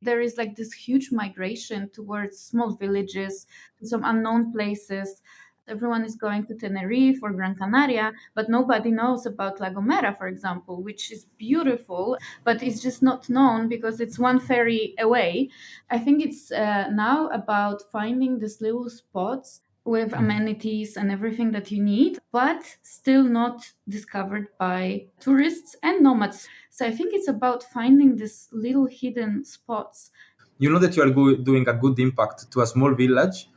There is like this huge migration towards small villages, to some unknown places. Everyone is going to Tenerife or Gran Canaria, but nobody knows about La Gomera, for example, which is beautiful, but it's just not known because it's one ferry away. I think it's now about finding these little spots with amenities and everything that you need, but still not discovered by tourists and nomads. So I think it's about finding these little hidden spots. You know that you are doing a good impact to a small village.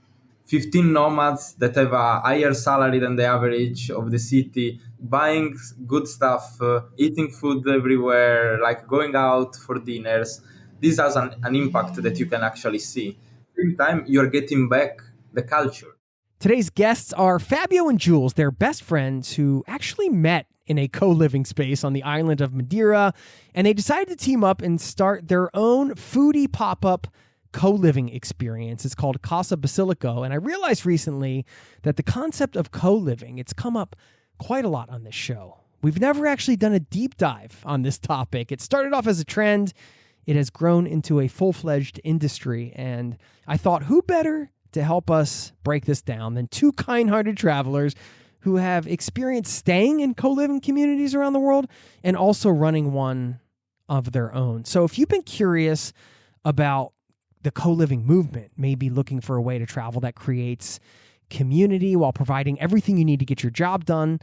15 nomads that have a higher salary than the average of the city, buying good stuff, eating food everywhere, like going out for dinners. This has an impact that you can actually see. At the same time, you're getting back the culture. Today's guests are Fabio and Juls. They're best friends who actually met in a co-living space on the island of Madeira, and they decided to team up and start their own foodie pop-up co-living experience. It's called Casa Basilico, and I realized recently that the concept of co-living, it's come up quite a lot on this show. We've never actually done a deep dive on this topic. It started off as a trend. It has grown into a full-fledged industry, and I thought, who better to help us break this down than two kind-hearted travelers who have experienced staying in co-living communities around the world and also running one of their own. So if you've been curious about the co-living movement, maybe looking for a way to travel that creates community while providing everything you need to get your job done,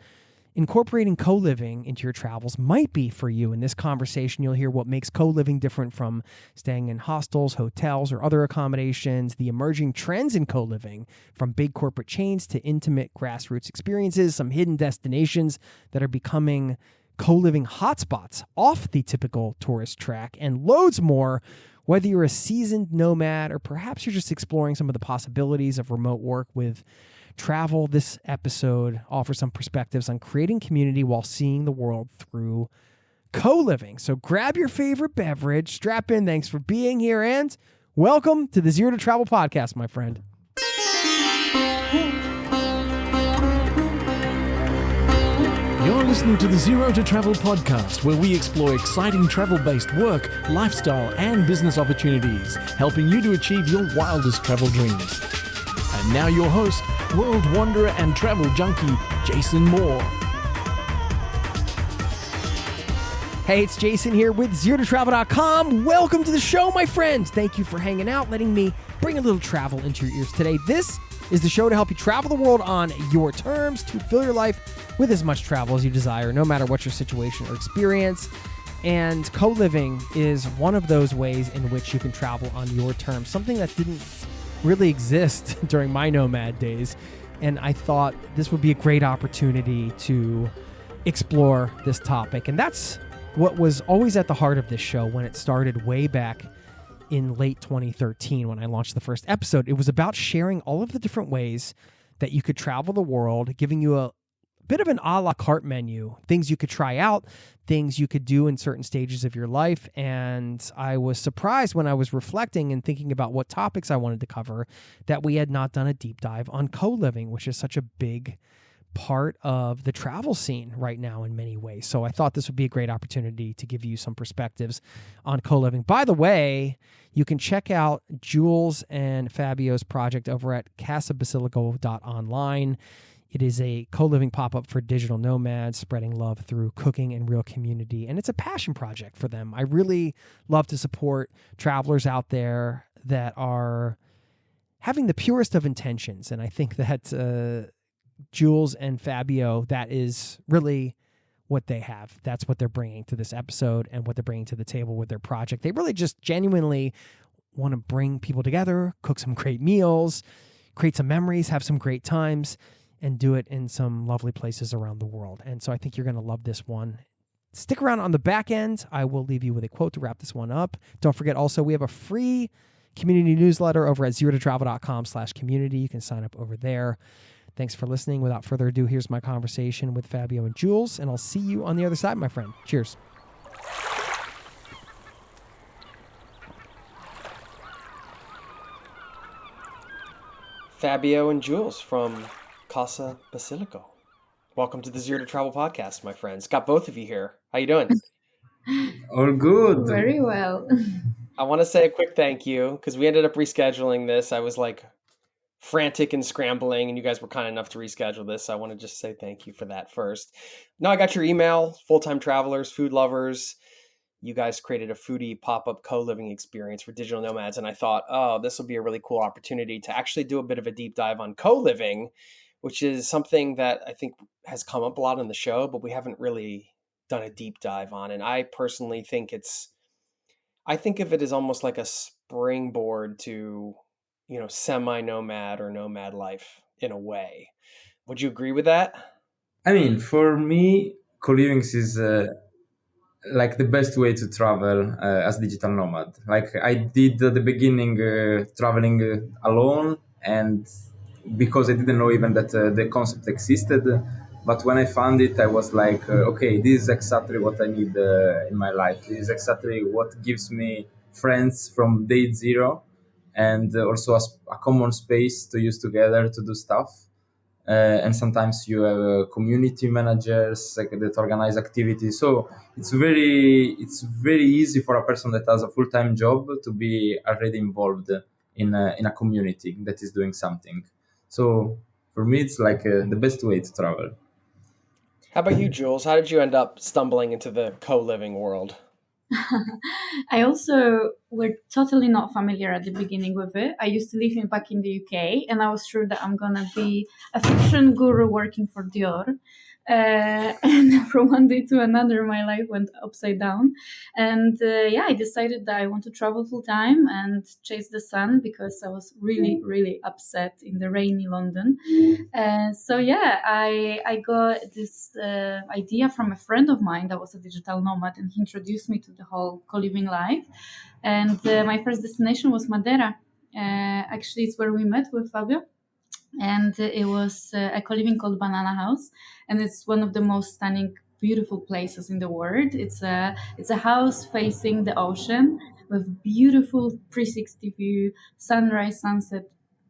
incorporating co-living into your travels might be for you. In this conversation, you'll hear what makes co-living different from staying in hostels, hotels, or other accommodations, the emerging trends in co-living, from big corporate chains to intimate grassroots experiences, some hidden destinations that are becoming co-living hotspots off the typical tourist track, and loads more. Whether you're a seasoned nomad or perhaps you're just exploring some of the possibilities of remote work with travel, this episode offers some perspectives on creating community while seeing the world through co-living. So grab your favorite beverage, strap in, thanks for being here, and welcome to the Zero to Travel podcast, my friend. You're listening to the Zero to Travel podcast, where we explore exciting travel-based work, lifestyle, and business opportunities, helping you to achieve your wildest travel dreams. And now your host, world wanderer and travel junkie, Jason Moore. Hey, it's Jason here with ZeroToTravel.com. Welcome to the show, my friends. Thank you for hanging out, letting me bring a little travel into your ears today. This is the show to help you travel the world on your terms, to fill your life with as much travel as you desire, no matter what your situation or experience. And co-living is one of those ways in which you can travel on your terms, something that didn't really exist during my nomad days. And I thought this would be a great opportunity to explore this topic. And that's what was always at the heart of this show when it started way back in late 2013 when I launched the first episode. It was about sharing all of the different ways that you could travel the world, giving you a bit of an a la carte menu, things you could try out, things you could do in certain stages of your life. And I was surprised when I was reflecting and thinking about what topics I wanted to cover that we had not done a deep dive on co-living, which is such a big part of the travel scene right now in many ways. So I thought this would be a great opportunity to give you some perspectives on co-living. By the way, you can check out Juls and Fabio's project over at casabasilico.online. It is a co-living pop-up for digital nomads, spreading love through cooking and real community. And it's a passion project for them. I really love to support travelers out there that are having the purest of intentions. And I think that Juls and Fabio, that is really what they have. That's what they're bringing to this episode and what they're bringing to the table with their project. They really just genuinely want to bring people together, cook some great meals, create some memories, have some great times, and do it in some lovely places around the world. And so I think you're going to love this one. Stick around on the back end. I will leave you with a quote to wrap this one up. Don't forget also, we have a free community newsletter over at zerototravel.com/community. You can sign up over there. Thanks for listening. Without further ado, here's my conversation with Fabio and Juls, and I'll see you on the other side, my friend. Cheers. Fabio and Juls from Casa Basilico. Welcome to the Zero to Travel podcast, my friends. Got both of you here. How you doing? All good. Very well. I want to say a quick thank you because we ended up rescheduling this. I was like frantic and scrambling, and you guys were kind enough to reschedule this. So I want to just say thank you for that first. No, I got your email, full-time travelers, food lovers. You guys created a foodie pop-up co-living experience for digital nomads. And I thought, oh, this will be a really cool opportunity to actually do a bit of a deep dive on co-living, which is something that I think has come up a lot on the show, but we haven't really done a deep dive on. And I personally think I think of it as almost like a springboard to, semi-nomad or nomad life in a way. Would you agree with that? I mean, for me, co-living is like the best way to travel as digital nomad. Like I did at the beginning traveling alone, and because I didn't know even that the concept existed. But when I found it, I was like, okay, this is exactly what I need in my life. This is exactly what gives me friends from day zero, and also a common space to use together to do stuff. And sometimes you have community managers like, that organize activities. So it's very easy for a person that has a full-time job to be already involved in a community that is doing something. So for me, it's like the best way to travel. How about you, Jules? How did you end up stumbling into the co-living world? I also were totally not familiar at the beginning with it. I used to live back in the UK, and I was sure that I'm gonna be a fashion guru working for Dior. And from one day to another, my life went upside down. And yeah, I decided that I want to travel full time and chase the sun because I was really, really upset in the rainy London. So yeah, I got this idea from a friend of mine that was a digital nomad, and he introduced me to the whole co-living life. And my first destination was Madeira. Actually, it's where we met with Fabio, and it was a co-living called Banana House, and it's one of the most stunning, beautiful places in the world. It's a house facing the ocean with beautiful 360 view, sunrise, sunset,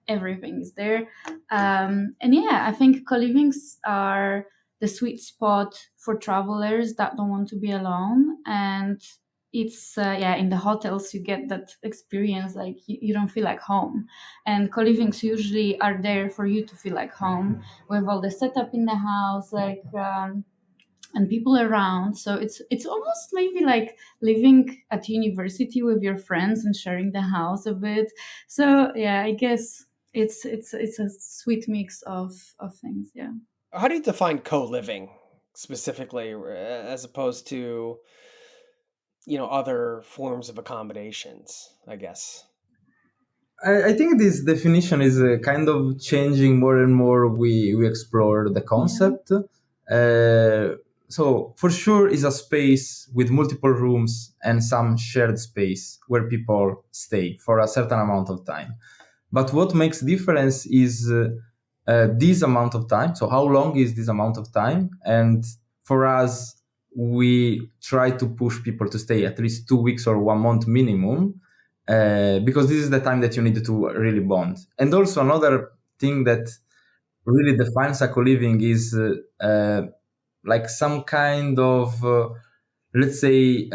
everything is there. And yeah, I think co-livings are the sweet spot for travelers that don't want to be alone. And it's yeah, in the hotels you get that experience, like you don't feel like home, and co-livings usually are there for you to feel like home with all the setup in the house, like and people around. So it's almost maybe like living at university with your friends and sharing the house a bit. So yeah, I guess it's a sweet mix of things. Yeah. How do you define co-living specifically as opposed to, other forms of accommodations, I guess? I think this definition is kind of changing more and more. We explore the concept. So for sure, is a space with multiple rooms and some shared space where people stay for a certain amount of time. But what makes difference is this amount of time. So how long is this amount of time? And for us, we try to push people to stay at least 2 weeks or 1 month minimum, because this is the time that you need to really bond. And also another thing that really defines a co-living is like some kind of let's say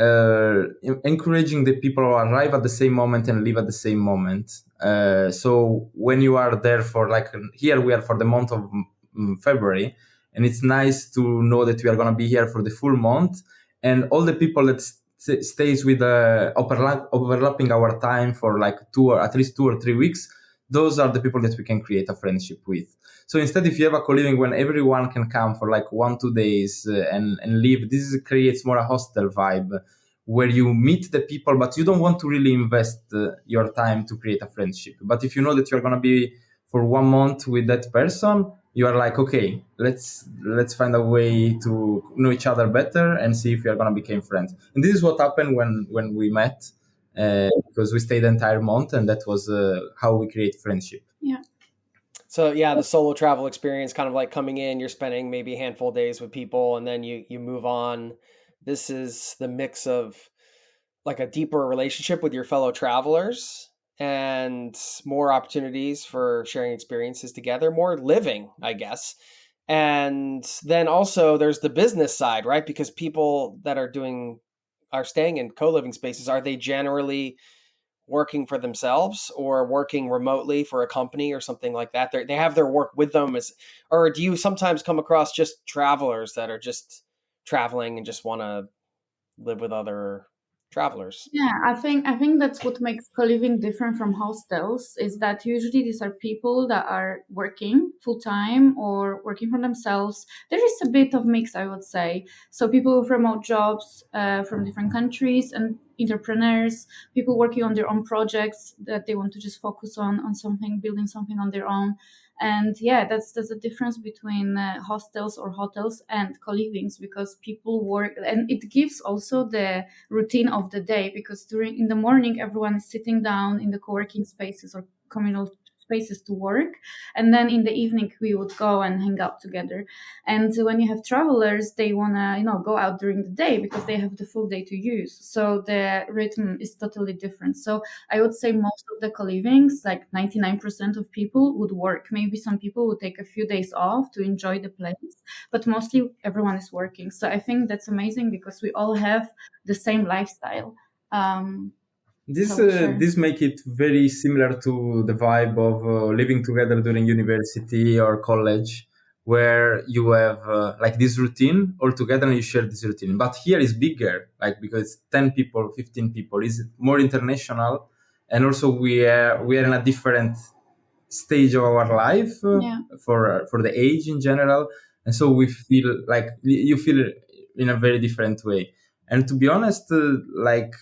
encouraging the people to arrive at the same moment and leave at the same moment. So when you are there for, like, here we are for the month of February, and it's nice to know that we are going to be here for the full month, and all the people that stays with overlapping our time for like at least 2 or 3 weeks, those are the people that we can create a friendship with. So instead, if you have a co-living when everyone can come for like 1-2 days and leave, this creates more a hostel vibe where you meet the people, but you don't want to really invest your time to create a friendship. But if you know that you're going to be for 1 month with that person, you are like, okay, let's find a way to know each other better and see if we are going to become friends. And this is what happened when we met, because we stayed the entire month, and that was how we create friendship. Yeah. So yeah, the solo travel experience, kind of like coming in, you're spending maybe a handful of days with people, and then you move on. This is the mix of like a deeper relationship with your fellow travelers and more opportunities for sharing experiences together, more living, I guess. And then also there's the business side, right? Because people that are staying in co-living spaces, are they generally working for themselves or working remotely for a company or something like that? They have their work with them, or do you sometimes come across just travelers that are just traveling and just want to live with other travelers? Yeah, I think that's what makes co-living different from hostels is that usually these are people that are working full time or working for themselves. There is a bit of mix, I would say. So people with remote jobs from different countries and entrepreneurs, people working on their own projects that they want to just focus on something, building something on their own. And yeah, that's a difference between hostels or hotels and co-livings because people work, and it gives also the routine of the day because during in the morning everyone is sitting down in the co-working spaces or communal spaces to work, and then in the evening we would go and hang out together. And when you have travelers, they want to go out during the day because they have the full day to use, so the rhythm is totally different. So I would say most of the co-livings, like 99% of people would work. Maybe some people would take a few days off to enjoy the place, but mostly everyone is working. So I think that's amazing because we all have the same lifestyle. Um, This so sure. this make it very similar to the vibe of living together during university or college, where you have like this routine all together and you share this routine. But here is bigger, like because it's 10 people, 15 people, is more international, and also we are in a different stage of our life Yeah. for the age in general, and so we feel like you feel in a very different way. And to be honest, like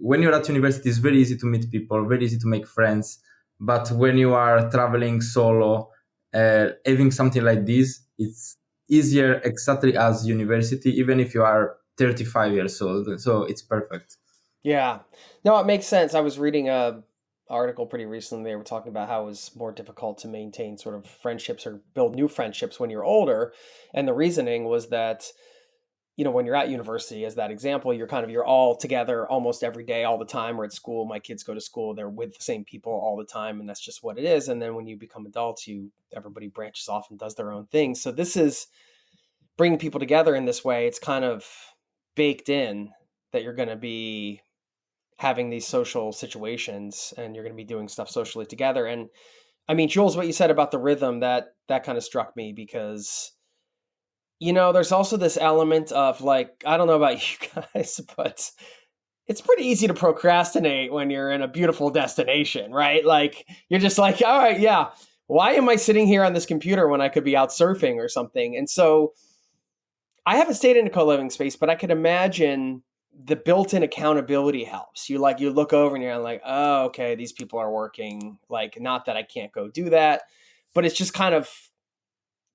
when you're at university, it's very easy to meet people, very easy to make friends. But when you are traveling solo, having something like this, it's easier exactly as university, even if you are 35 years old. So it's perfect. Yeah. No, it makes sense. I was reading a article pretty recently. They were talking about how it was more difficult to maintain sort of friendships or build new friendships when you're older. And the reasoning was that, when you're at university, as that example, you're all together almost every day, all the time. Or at school, my kids go to school, they're with the same people all the time, and that's just what it is. And then when you become adults, everybody branches off and does their own thing. So this is bringing people together in this way. It's kind of baked in that you're going to be having these social situations and you're going to be doing stuff socially together. And I mean, Jules, what you said about the rhythm, that kind of struck me because, there's also this element of like, I don't know about you guys, but it's pretty easy to procrastinate when you're in a beautiful destination, right? Like you're just like, all right, yeah, why am I sitting here on this computer when I could be out surfing or something? And so I haven't stayed in a co-living space, but I could imagine the built-in accountability helps. You look over and you're like, oh, okay, these people are working. Like, not that I can't go do that, but it's just kind of,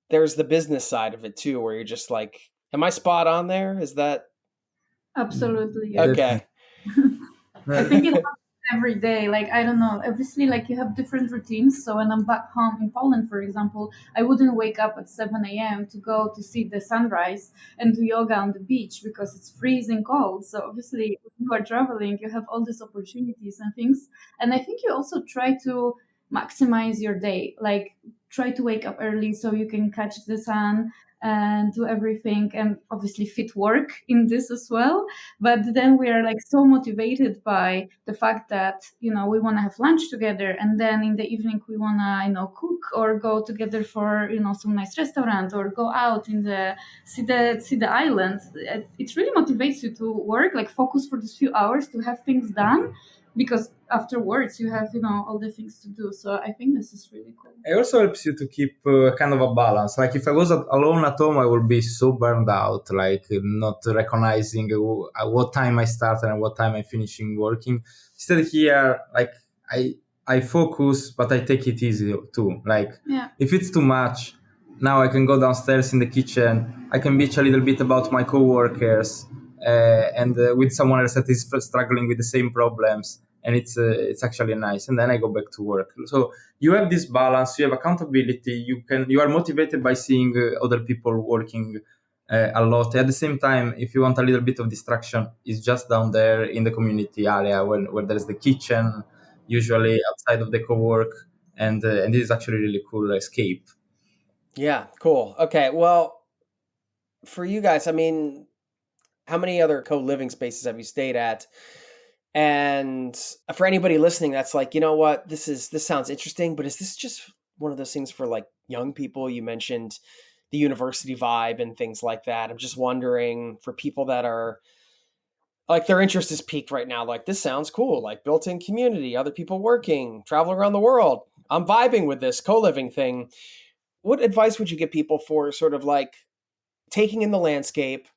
there's the business side of it too, where you're just like, am I spot on there? Is that Absolutely, yes. okay? I think it happens every day. Like, I don't know. Obviously, like, you have different routines. So when I'm back home in Poland, for example, I wouldn't wake up at 7 a.m. to go to see the sunrise and do yoga on the beach because it's freezing cold. So obviously, when you are traveling, you have all these opportunities and things. And I think you also try to maximize your day. Like, try to wake up early so you can catch the sun and do everything, and obviously fit work in this as well. But then we are like so motivated by the fact that we want to have lunch together, and then in the evening we want to cook or go together for some nice restaurant or go out in the see the island. It really motivates you to work, like focus for these few hours to have things done, because afterwards you have all the things to do. So I think this is really cool. It also helps you to keep kind of a balance. Like if I was alone at home, I would be so burned out, like not recognizing what time I started and what time I'm finishing working. Instead here, like I focus, but I take it easy too. Like if it's too much, now I can go downstairs in the kitchen. I can bitch a little bit about my coworkers and with someone else that is struggling with the same problems. And it's actually nice. And then I go back to work. So you have this balance, you have accountability, you are motivated by seeing other people working a lot. At the same time, if you want a little bit of distraction, it's just down there in the community area where there's the kitchen, usually outside of the co-work, and this is actually really cool escape. Yeah, cool. Okay, well, for you guys, I mean, how many other co-living spaces have you stayed at? And for anybody listening, that's like, you know what, this sounds interesting, but is this just one of those things for like young people? You mentioned the university vibe and things like that. I'm just wondering for people that are like their interest is peaked right now. Like, this sounds cool, like built-in community, other people working, travel around the world. I'm vibing with this co-living thing. What advice would you give people for sort of like taking in the landscape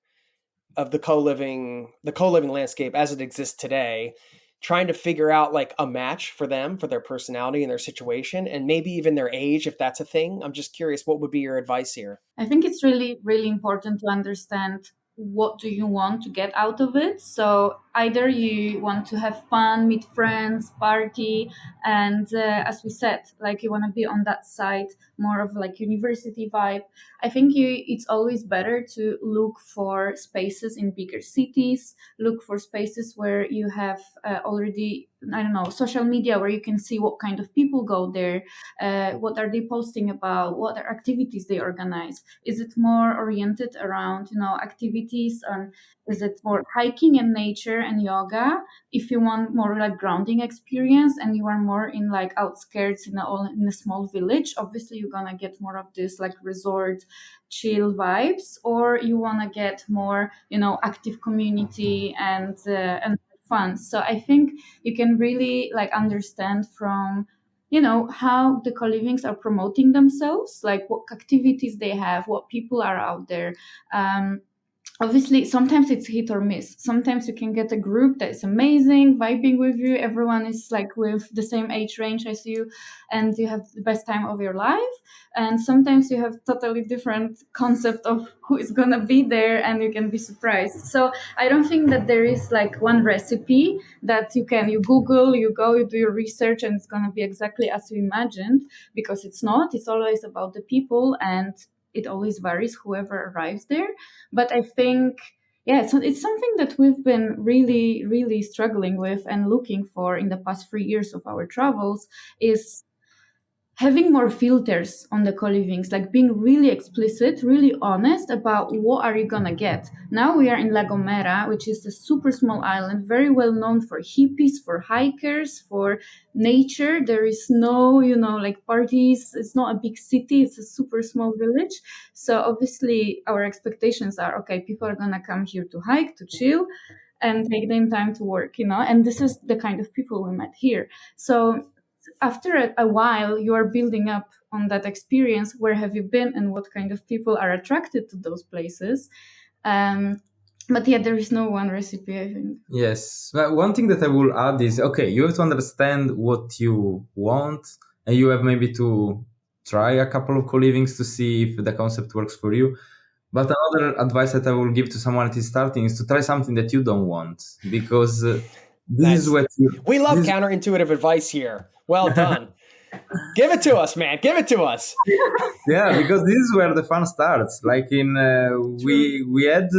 of the co-living landscape as it exists today, trying to figure out like a match for them, for their personality and their situation, and maybe even their age, if that's a thing? I'm just curious, what would be your advice here? I think it's really, really important to understand what do you want to get out of it. So either you want to have fun, meet friends, party, and as we said, like you want to be on that side, more of like university vibe. I think it's always better to look for spaces in bigger cities, look for spaces where you have already, I don't know, social media where you can see what kind of people go there, what are they posting about, what are activities they organize. Is it more oriented around, activities, and is it more hiking and nature and yoga? If you want more like grounding experience and you are more in like outskirts in a small village, obviously you're gonna get more of this like resort chill vibes. Or you want to get more, active community and fun. So I think you can really like understand from how the co-livings are promoting themselves, like what activities they have, what people are out there. Obviously sometimes it's hit or miss. Sometimes you can get a group that is amazing, vibing with you, everyone is like with the same age range as you, and you have the best time of your life. And sometimes you have totally different concept of who is gonna be there, and you can be surprised. So I don't think that there is like one recipe that you Google, you go, you do your research, and it's gonna be exactly as you imagined, because it's not. It's always about the people, and it always varies whoever arrives there. But I think, yeah, it's something that we've been really, really struggling with and looking for in the past 3 years of our travels, is having more filters on the co-livings, like being really explicit, really honest about what are you gonna get. Now we are in La Gomera, which is a super small island, very well known for hippies, for hikers, for nature. There is no, like parties. It's not a big city. It's a super small village. So obviously our expectations are, okay, people are gonna come here to hike, to chill, and take them time to work, and this is the kind of people we met here. So after a while, you are building up on that experience. Where have you been, and what kind of people are attracted to those places? But yeah, there is no one recipe, I think. Yes. But one thing that I will add is, okay, you have to understand what you want, and you have maybe to try a couple of co-livings to see if the concept works for you. But another advice that I will give to someone that is starting is to try something that you don't want, because this is what we love counterintuitive advice here. Well done. Give it to us, man. Give it to us. Yeah, because this is where the fun starts. Like we had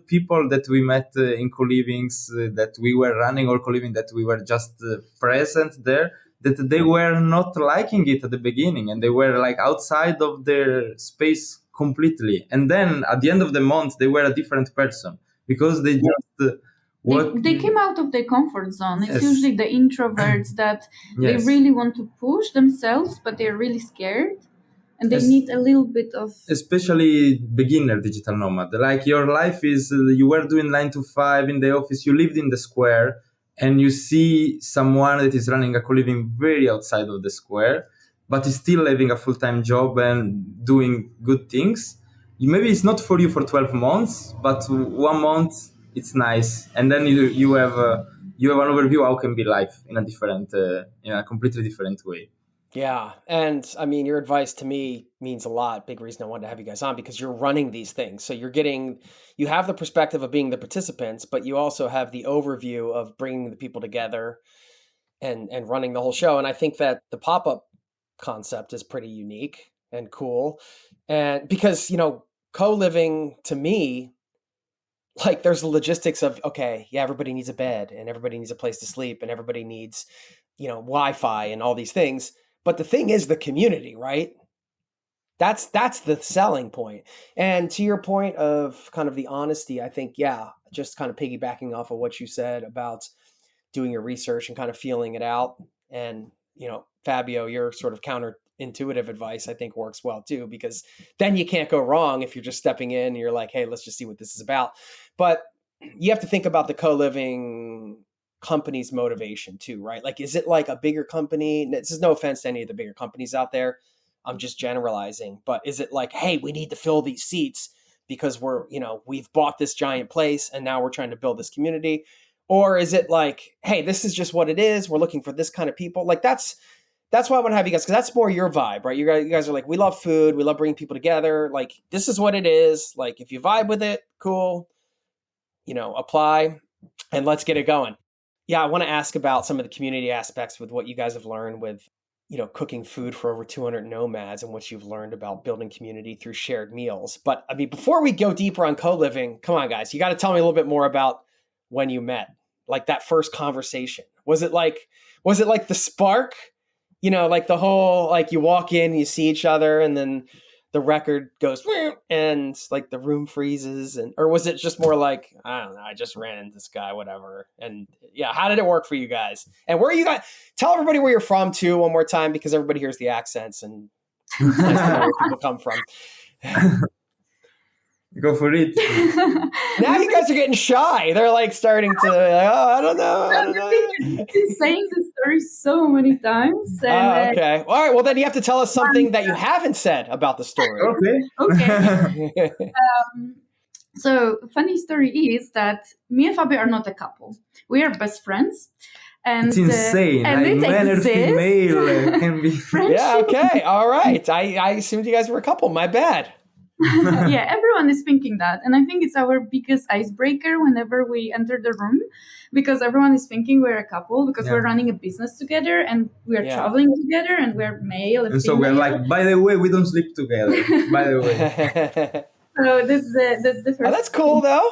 people that we met in co-livings that we were running, or co-living that we were just present there, that they were not liking it at the beginning, and they were like outside of their space completely. And then at the end of the month, they were a different person, because they just they came out of their comfort zone. It's usually the introverts that they Yes. really want to push themselves, but they're really scared, and they need a little bit of... Especially beginner digital nomad. Like your life is, you were doing 9 to 5 in the office, you lived in the square, and you see someone that is running a co-living very outside of the square, but is still having a full-time job and doing good things. Maybe it's not for you for 12 months, but 1 month it's nice, and then you have an overview how can be life in a completely different way. Yeah. And I mean, your advice to me means a lot. Big reason I wanted to have you guys on, because you're running these things. So you have the perspective of being the participants, but you also have the overview of bringing the people together and running the whole show. And I think that the pop-up concept is pretty unique and cool. And because, co-living to me, like there's the logistics of, okay, yeah, everybody needs a bed, and everybody needs a place to sleep, and everybody needs, Wi-Fi and all these things. But the thing is the community, right? That's the selling point. And to your point of kind of the honesty, I think, yeah, just kind of piggybacking off of what you said about doing your research and kind of feeling it out. And, Fabio, your sort of counterintuitive advice, I think works well too, because then you can't go wrong if you're just stepping in and you're like, hey, let's just see what this is about. But you have to think about the co-living company's motivation too, right? Like, is it like a bigger company? This is no offense to any of the bigger companies out there. I'm just generalizing, but is it like, hey, we need to fill these seats because we've bought this giant place and now we're trying to build this community? Or is it like, hey, this is just what it is. We're looking for this kind of people. Like that's why I want to have you guys, because that's more your vibe, right? You guys are like, we love food. We love bringing people together. Like, this is what it is. Like, if you vibe with it, cool, apply and let's get it going. Yeah, I want to ask about some of the community aspects with what you guys have learned with, cooking food for over 200 nomads and what you've learned about building community through shared meals. But I mean, before we go deeper on co-living, come on, guys, you got to tell me a little bit more about when you met, like that first conversation. Was it like the spark, like the whole, like you walk in, you see each other and then the record goes and like the room freezes, or was it just more like, I don't know, I just ran into this guy, whatever. And yeah, how did it work for you guys? And where are you guys? Tell everybody where you're from too, one more time, because everybody hears the accents and it's nice to know where people come from. Go for it. Now you guys are getting shy. They're like starting to, I don't know. I've been saying this story so many times. And, okay. All right. Well, then you have to tell us something that you haven't said about the story. Okay. So funny story is that me and Fabio are not a couple. We are best friends. And it's insane. And male or female can be. Yeah. Okay. All right. I assumed you guys were a couple. My bad. Yeah, everyone is thinking that. And I think it's our biggest icebreaker whenever we enter the room, because everyone is thinking we're a couple because we're running a business together and we're traveling together and we're male and so we're like, by the way, we don't sleep together. By the way. So that's the first. Oh, that's cool though.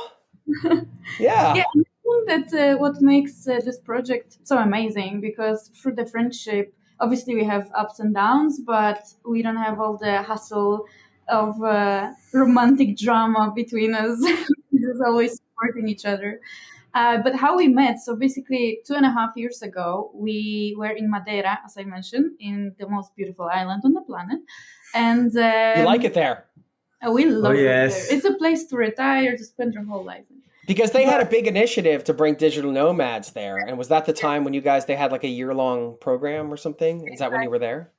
Yeah. Yeah, I think that's what makes this project so amazing, because through the friendship, obviously we have ups and downs, but we don't have all the hassle of romantic drama between us. We're just always supporting each other. But how we met, so basically 2.5 years ago, we were in Madeira, as I mentioned, in the most beautiful island on the planet. And you like it there? We love it there. Yes. It's a place to retire, to spend your whole life. Because they had a big initiative to bring digital nomads there. And was that the time when they had like a year-long program or something? Is that when you were there?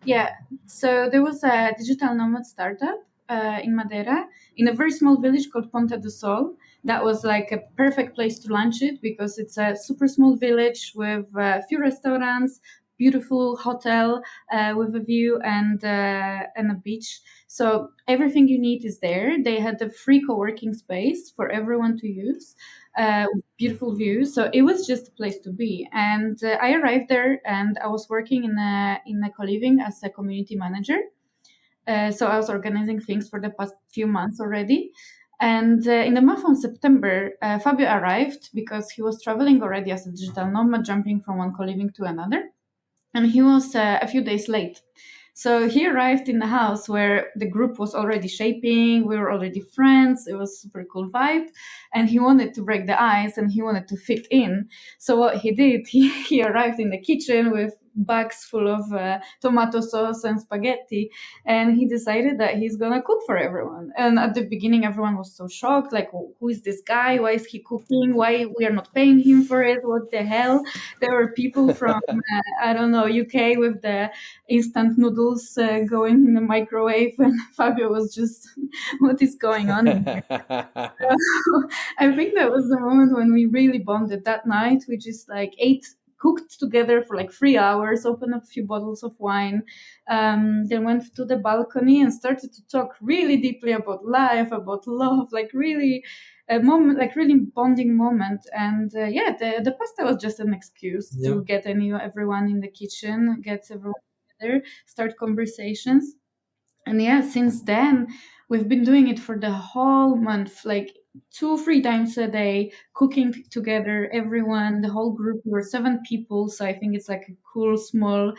Yeah, so there was a digital nomad startup in Madeira, in a very small village called Ponta do Sol. That was like a perfect place to launch it, because it's a super small village with a few restaurants, beautiful hotel with a view and a beach. So everything you need is there. They had a free co-working space for everyone to use. Beautiful view. So it was just a place to be. And I arrived there and I was working in a co-living as a community manager. So I was organizing things for the past few months already. And in the month of September, Fabio arrived because he was traveling already as a digital nomad, jumping from one co-living to another. And he was a few days late. So he arrived in the house where the group was already shaping. We were already friends. It was a super cool vibe. And he wanted to break the ice and he wanted to fit in. So what he did, he arrived in the kitchen with bags full of tomato sauce and spaghetti. And he decided that he's going to cook for everyone. And at the beginning, everyone was so shocked. Like, who is this guy? Why is he cooking? Why we are not paying him for it? What the hell? There were people from, I don't know, UK with the instant noodles going in the microwave. And Fabio was just, what is going on in here? I think that was the moment when we really bonded. That night, we just cooked together for 3 hours, opened a few bottles of wine, then went to the balcony and started to talk really deeply about life, about love, really a moment, really bonding moment. And the pasta was just an excuse to get everyone in the kitchen, get everyone together, start conversations. And since then, we've been doing it for the whole month, 2-3 times a day, cooking together, everyone, the whole group. We were 7 people, so I think it's a cool, small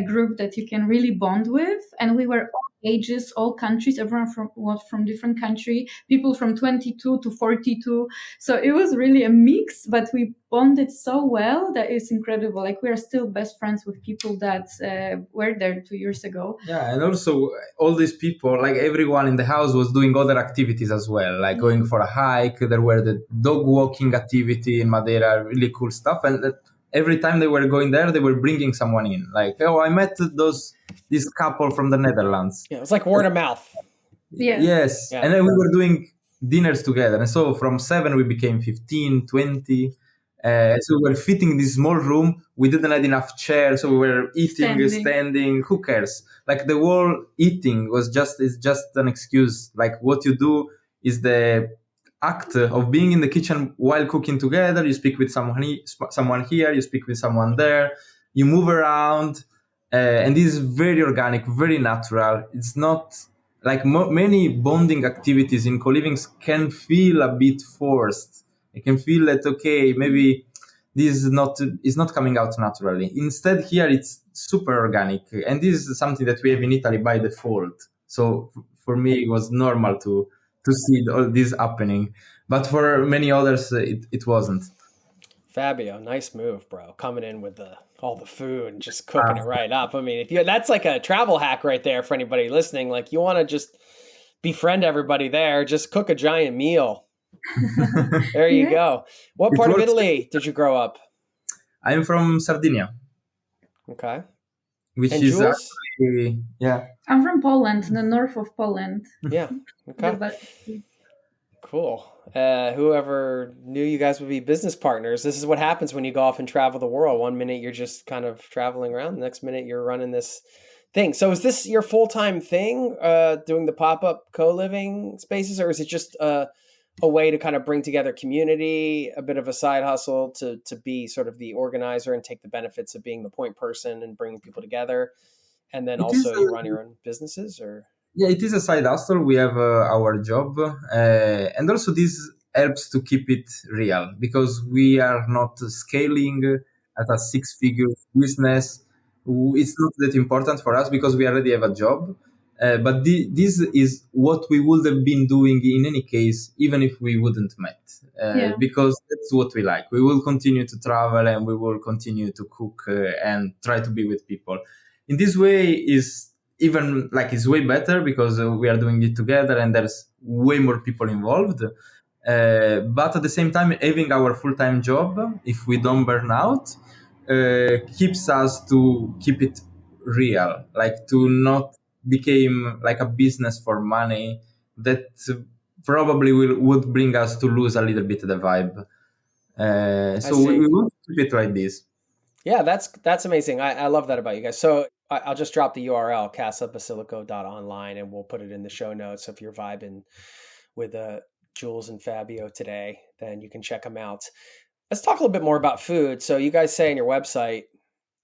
group that you can really bond with. And we were all ages, all countries. Everyone was from different country. People from 22 to 42. So it was really a mix, but we bonded so well that it's incredible. Like we are still best friends with people that were there 2 years ago. Yeah, and also all these people, like everyone in the house was doing other activities as well, like going for a hike. There were the dog walking activity in Madeira, really cool stuff. And every time they were going there, they were bringing someone in. Like, oh, I met this couple from the Netherlands. Yeah, it was like word of mouth. Yeah. Yes. Yeah. And then we were doing dinners together. And so from 7, we became 15, 20. So we were fitting in this small room. We didn't have enough chairs, so we were eating, standing. Who cares? Like the whole eating is just an excuse. Like what you do is the act of being in the kitchen while cooking together. You speak with someone here, you speak with someone there, you move around, and this is very organic, very natural. It's not like many bonding activities in co-livings can feel a bit forced. I can feel that, okay, maybe this is not coming out naturally. Instead, here it's super organic. And this is something that we have in Italy by default. So for me, it was normal to see all this happening. But for many others, it wasn't. Fabio, nice move, bro. Coming in with all the food and just cooking it right up. I mean, that's like a travel hack right there for anybody listening. Like you want to just befriend everybody there, just cook a giant meal. There you go. What part of Italy did you grow up? I'm from Sardinia. Okay. Which and is Juls? actually, yeah. I'm from Poland, the north of Poland. Yeah. Okay. Cool. Whoever knew you guys would be business partners. This is what happens when you go off and travel the world. One minute you're just kind of traveling around. The next minute you're running this thing. So is this your full-time thing, doing the pop-up co-living spaces, or is it just a way to kind of bring together community, a bit of a side hustle to be sort of the organizer and take the benefits of being the point person and bringing people together? And then you run your own businesses, or? Yeah, it is a side hustle. We have our job. And also this helps to keep it real because we are not scaling at a 6-figure business. It's not that important for us because we already have a job. But this is what we would have been doing in any case, even if we wouldn't met, because that's what we like. We will continue to travel and we will continue to cook and try to be with people. In this way, is even like it's way better because we are doing it together and there's way more people involved. But at the same time, having our full-time job, if we don't burn out, keeps us to keep it real, like to not became like a business for money that probably would bring us to lose a little bit of the vibe. So we want to keep it like this. Yeah, that's amazing. I love that about you guys. So I'll just drop the URL, casabasilico.online, and we'll put it in the show notes. So if you're vibing with Juls and Fabio today, then you can check them out. Let's talk a little bit more about food. So you guys say on your website,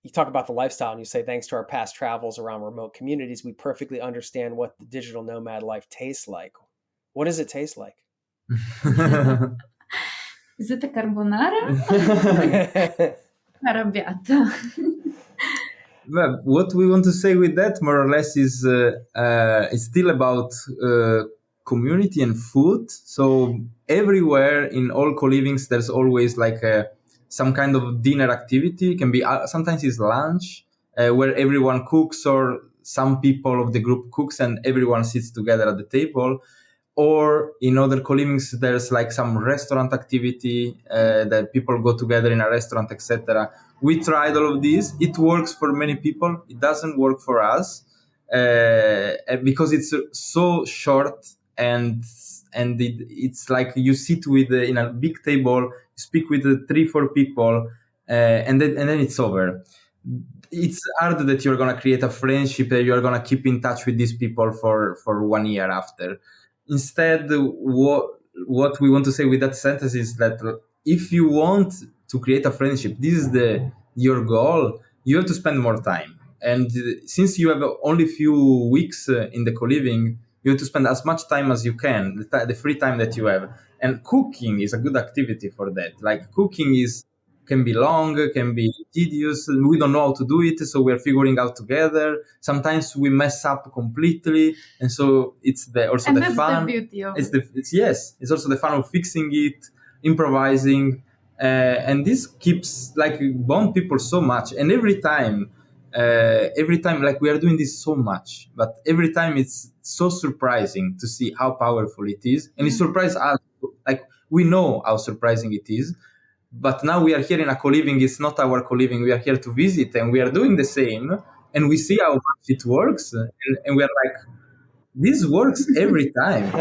you talk about the lifestyle and you say, thanks to our past travels around remote communities, we perfectly understand what the digital nomad life tastes like. What does it taste like? Is it a carbonara? Arrabbiata. Well, what we want to say with that, more or less, is it's still about community and food. So everywhere in all co-livings, there's always like some kind of dinner activity. It can be sometimes it's lunch where everyone cooks, or some people of the group cooks and everyone sits together at the table. Or in other co-livings, there's like some restaurant activity that people go together in a restaurant, etc. We tried all of these. It works for many people. It doesn't work for us because it's so short and it's like you sit with in a big table, speak with 3-4 people, and then it's over. It's hard that you're gonna create a friendship that you're gonna keep in touch with these people for 1 year after. Instead, what we want to say with that sentence is that if you want to create a friendship, this is your goal, you have to spend more time. And since you have only few weeks in the co-living, you have to spend as much time as you can, the free time that you have. And cooking is a good activity for that. Like cooking is can be long, can be tedious. We don't know how to do it, so we're figuring out together. Sometimes we mess up completely, and so it's also And the that's fun. the beauty of it. It's also the fun of fixing it, improvising, and this keeps like bond people so much. And every time like we are doing this so much, but every time it's so surprising to see how powerful it is, and it surprises us. Like we know how surprising it is, but now we are here in a co-living. It's not our co-living. We are here to visit, and we are doing the same, and we see how much it works, and we are like, this works every time.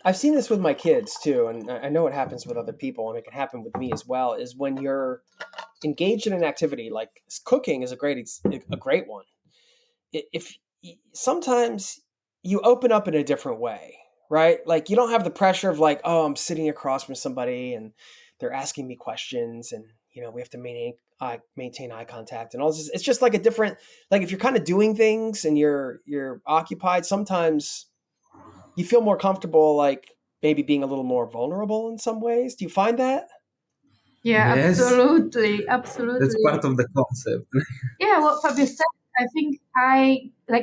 I've seen this with my kids too, and I know it happens with other people, and it can happen with me as well. Is when you're engaged in an activity like cooking is a great one. If sometimes you open up in a different way, right? Like you don't have the pressure of like, oh, I'm sitting across from somebody and they're asking me questions, and we have to maintain eye contact and all this. It's just like a different, like if you're kind of doing things and you're occupied, sometimes you feel more comfortable, like maybe being a little more vulnerable in some ways. Do you find that? Yeah, Yes. absolutely. That's part of the concept. Yeah, what Fabio said, I think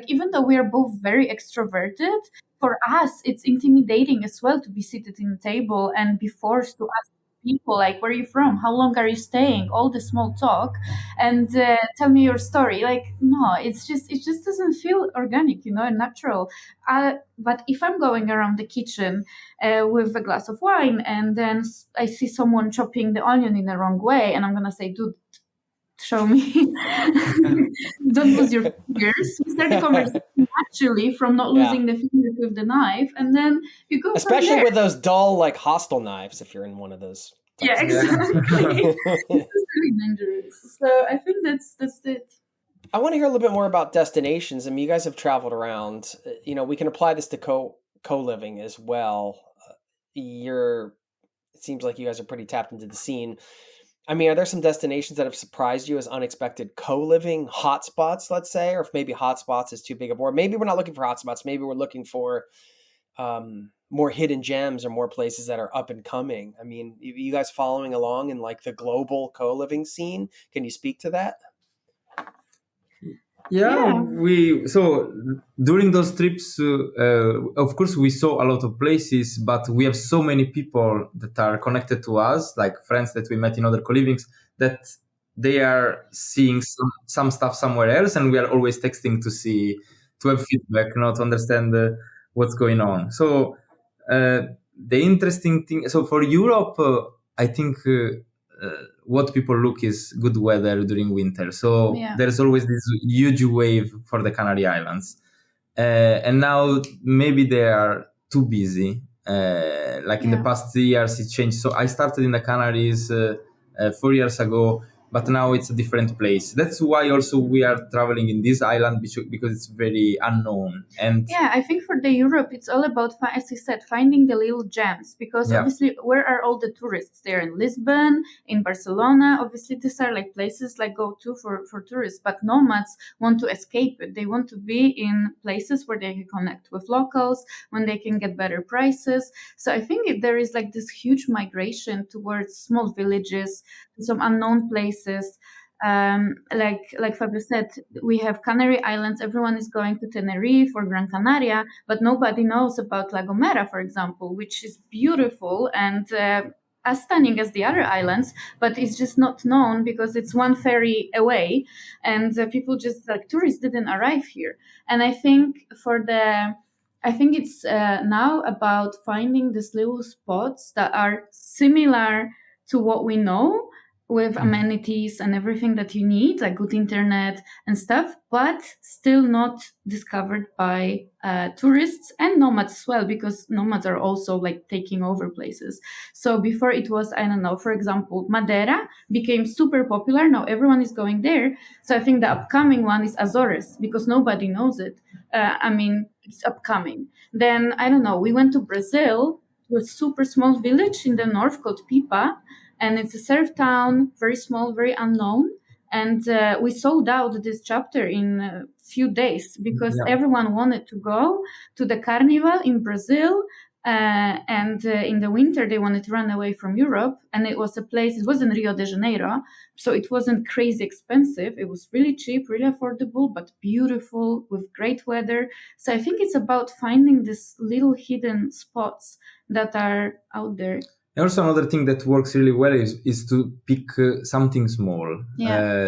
even though we are both very extroverted, for us, it's intimidating as well to be seated in a table and be forced to ask people like, where are you from? How long are you staying? All the small talk, and tell me your story. Like, no, it just doesn't feel organic, and natural. But if I'm going around the kitchen with a glass of wine, and then I see someone chopping the onion in the wrong way, and I'm gonna say, dude, show me. Don't lose your fingers. We start the conversation naturally from not losing the fingers with the knife, and then you go. Especially with those dull, like hostile knives, if you're in one of those. Yeah, exactly. It's really dangerous. So I think that's it. I want to hear a little bit more about destinations. I mean, you guys have traveled around. We can apply this to co-living as well. It seems like you guys are pretty tapped into the scene. I mean, are there some destinations that have surprised you as unexpected co-living hotspots, let's say, or if maybe hotspots is too big of a word? Maybe we're not looking for hotspots. Maybe we're looking for more hidden gems or more places that are up and coming. I mean, you guys following along in like the global co-living scene? Can you speak to that? Yeah. So during those trips, of course, we saw a lot of places, but we have so many people that are connected to us, like friends that we met in other co-livings, that they are seeing some stuff somewhere else, and we are always texting to have feedback, to understand what's going on. So the interesting thing, so for Europe, I think what people look is good weather during winter. So there's always this huge wave for the Canary Islands. And now maybe they are too busy. In the past 3 years, it changed. So I started in the Canaries 4 years ago, but now it's a different place. That's why also we are traveling in this island, because it's very unknown. And I think for the Europe, it's all about, as you said, finding the little gems, because obviously, where are all the tourists? They're in Lisbon, in Barcelona. Obviously, these are like places like go to for tourists, but nomads want to escape it. They want to be in places where they can connect with locals, when they can get better prices. So I think there is like this huge migration towards small villages, some unknown places. Like Fabio said, we have Canary Islands. Everyone is going to Tenerife or Gran Canaria, but nobody knows about La Gomera, for example, which is beautiful and as stunning as the other islands, but it's just not known because it's one ferry away, and people just like tourists didn't arrive here. And I think it's now about finding these little spots that are similar to what we know, with amenities and everything that you need, like good internet and stuff, but still not discovered by tourists and nomads as well, because nomads are also like taking over places. So before it was, I don't know, for example, Madeira became super popular. Now everyone is going there. So I think the upcoming one is Azores, because nobody knows it. It's upcoming. Then, I don't know, we went to Brazil, to a super small village in the north called Pipa. And it's a surf town, very small, very unknown. And we sold out this chapter in a few days because everyone wanted to go to the carnival in Brazil, And in the winter, they wanted to run away from Europe. And it was a place, it was in Rio de Janeiro. So it wasn't crazy expensive. It was really cheap, really affordable, but beautiful with great weather. So I think it's about finding these little hidden spots that are out there. And also another thing that works really well is to pick something small,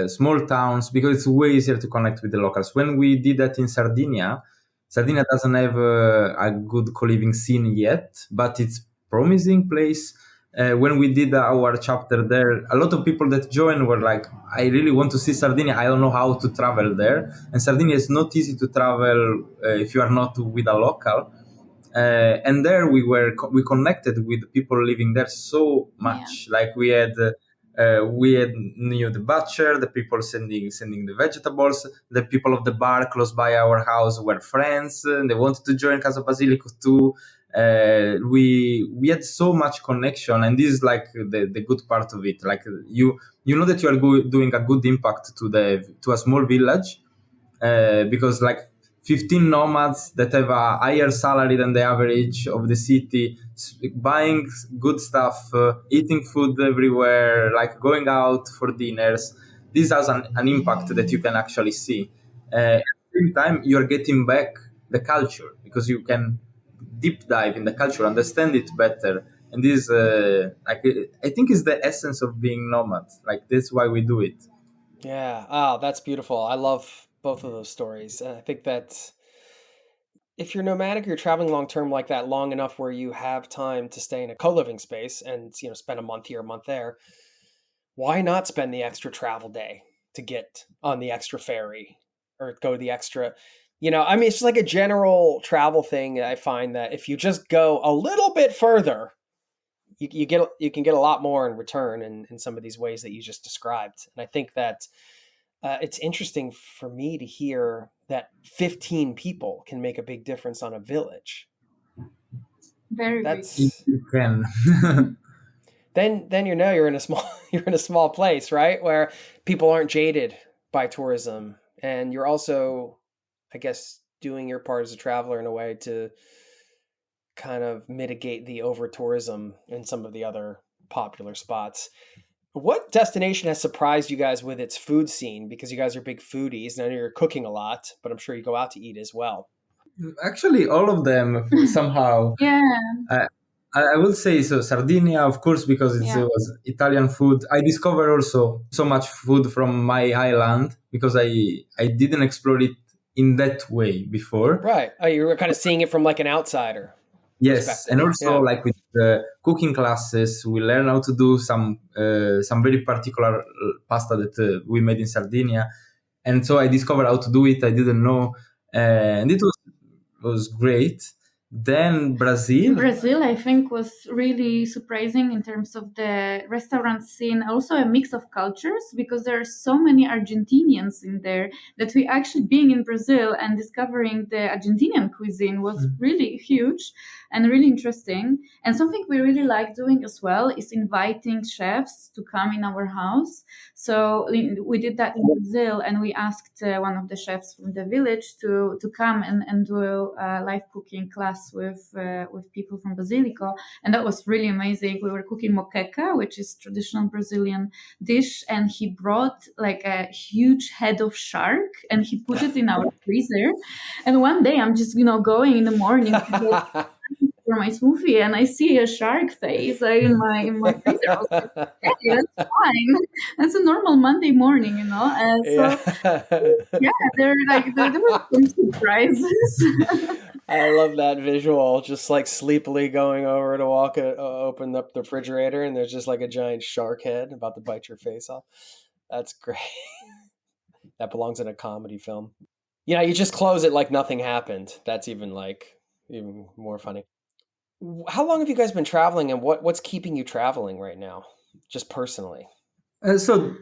small towns, because it's way easier to connect with the locals. When we did that in Sardinia, Sardinia doesn't have a good co-living scene yet, but it's promising place. When we did our chapter there, a lot of people that joined were like, I really want to see Sardinia. I don't know how to travel there. And Sardinia is not easy to travel if you are not with a local. And there we connected with people living there so much. Like we had the butcher, the people sending the vegetables, the people of the bar close by our house were friends, and they wanted to join Casa Basilico too. We had so much connection, and this is like the good part of it. Like you know that you are doing a good impact to a small village, because like 15 nomads that have a higher salary than the average of the city, buying good stuff, eating food everywhere, like going out for dinners. This has an impact that you can actually see. At the same time, you're getting back the culture because you can deep dive in the culture, understand it better. And this, I think, is the essence of being nomad. Like that's why we do it. Yeah. Oh, that's beautiful. I love both of those stories. I think that if you're nomadic, you're traveling long term like that, long enough where you have time to stay in a co-living space and spend a month here, a month there. Why not spend the extra travel day to get on the extra ferry or go the extra? It's just like a general travel thing. I find that if you just go a little bit further, you can get a lot more in return in some of these ways that you just described. And I think that it's interesting for me to hear that 15 people can make a big difference on a village. That's you can. then you're in a small place, right, where people aren't jaded by tourism, and you're also, I guess, doing your part as a traveler in a way to kind of mitigate the over tourism in some of the other popular spots. What destination has surprised you guys with its food scene? Because you guys are big foodies, and I know you're cooking a lot, but I'm sure you go out to eat as well. Actually, all of them somehow. I would say so. Sardinia, of course, because it was Italian food. I discovered also so much food from my island because I didn't explore it in that way before. Right. Oh, you were kind of seeing it from like an outsider. Yes, and also like with the cooking classes, we learn how to do some very particular pasta that we made in Sardinia, and so I discovered how to do it. I didn't know, and it was great. Then Brazil, I think, was really surprising in terms of the restaurant scene. Also a mix of cultures, because there are so many Argentinians in there that we actually, being in Brazil and discovering the Argentinian cuisine was really huge and really interesting. And something we really like doing as well is inviting chefs to come in our house. So we did that in Brazil, and we asked one of the chefs from the village to come and do a live cooking class with people from Basilico, and that was really amazing. We were cooking moqueca, which is traditional Brazilian dish, and he brought like a huge head of shark and he put it in our freezer. And one day I'm just going in the morning to go for my smoothie, and I see a shark face in my freezer. I was like, hey, that's fine. That's a normal Monday morning, And so there were some surprises. I love that visual, just like sleepily going over to open up the refrigerator, and there's just like a giant shark head about to bite your face off. That's great. That belongs in a comedy film. You just close it like nothing happened. That's even more funny. How long have you guys been traveling, and what's keeping you traveling right now, just personally? You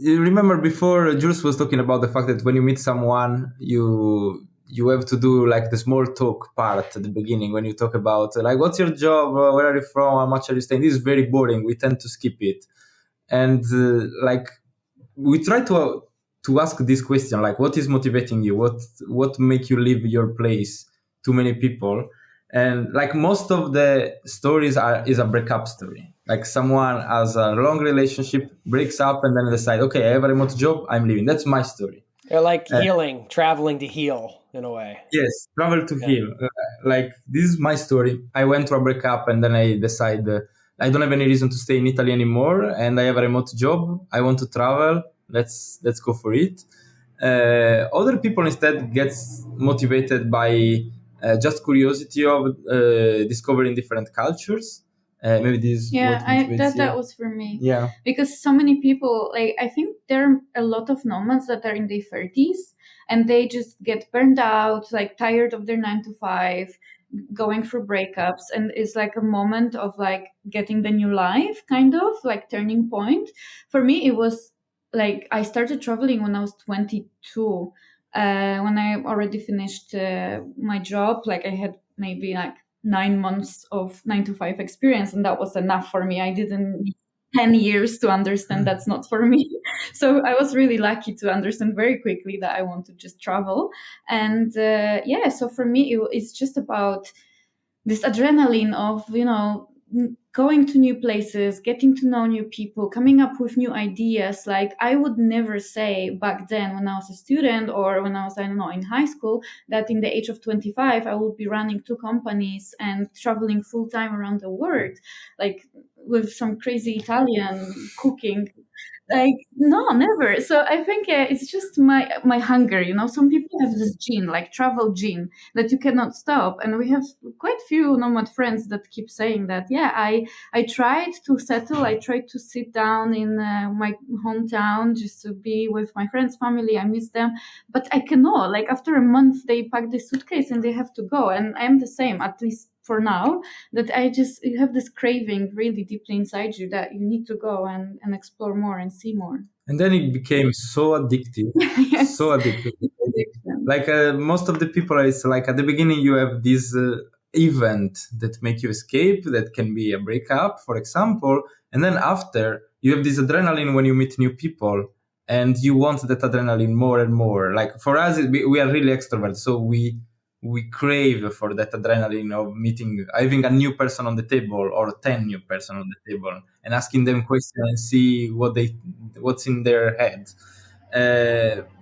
remember before Jules was talking about the fact that when you meet someone, you have to do like the small talk part at the beginning when you talk about like, what's your job, where are you from, how much are you staying. This is very boring. We tend to skip it, and like we try to ask this question, like, what is motivating you? What make you leave your place to many people? And like most of the stories is a breakup story. Like someone has a long relationship, breaks up, and then decide, okay, I have a remote job, I'm leaving. That's my story. They're like healing, traveling to heal in a way. Yes, travel to heal. Like this is my story. I went through a breakup, and then I decide I don't have any reason to stay in Italy anymore, and I have a remote job. I want to travel. Let's go for it. Other people instead gets motivated by just curiosity of discovering different cultures. Maybe this is what motivates you. That was for me. Yeah, because so many people, like, I think there are a lot of nomads that are in their 30s and they just get burned out, like tired of their 9 to 5, going through breakups, and it's like a moment of like getting the new life, kind of like turning point. For me, it was like I started traveling when I was 22, when I already finished my job. Like I had maybe like 9 months of 9 to 5 experience, and that was enough for me. I didn't need 10 years to understand that's not for me. So I was really lucky to understand very quickly that I want to just travel. And so for me, it's just about this adrenaline of, going to new places, getting to know new people, coming up with new ideas. Like I would never say back then when I was a student or when I was, I don't know, in high school, that in the age of 25, I would be running 2 companies and traveling full time around the world, like with some crazy Italian cooking. Like, no, never. So I think it's just my hunger. Some people have this gene, like travel gene, that you cannot stop. And we have quite few nomad friends that keep saying that. Yeah, I tried to settle. I tried to sit down in my hometown just to be with my friends, family. I miss them, but I cannot. Like after a month, they pack the suitcase and they have to go. And I'm the same, at least for now, that you have this craving really deeply inside you that you need to go and explore more and see more. And then it became so addictive. Yes. So addictive. Like most of the people, it's like at the beginning you have this event that make you escape, that can be a breakup, for example, and then after you have this adrenaline when you meet new people, and you want that adrenaline more and more. Like for us, we are really extroverts, so we crave for that adrenaline of having a new person on the table or 10 new person on the table and asking them questions and see what's in their head.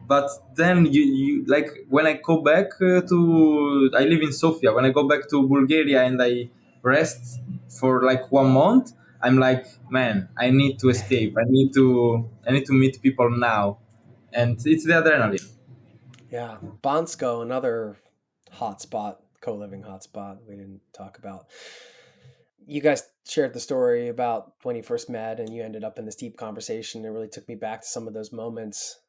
But then you like when I go back I live in Sofia. When I go back to Bulgaria and I rest for like 1 month, I'm like, man, I need to escape. I need to meet people now, and it's the adrenaline. Yeah, Bansko, another hotspot, co-living hotspot we didn't talk about. You guys shared the story about when you first met and you ended up in this deep conversation. It really took me back to some of those moments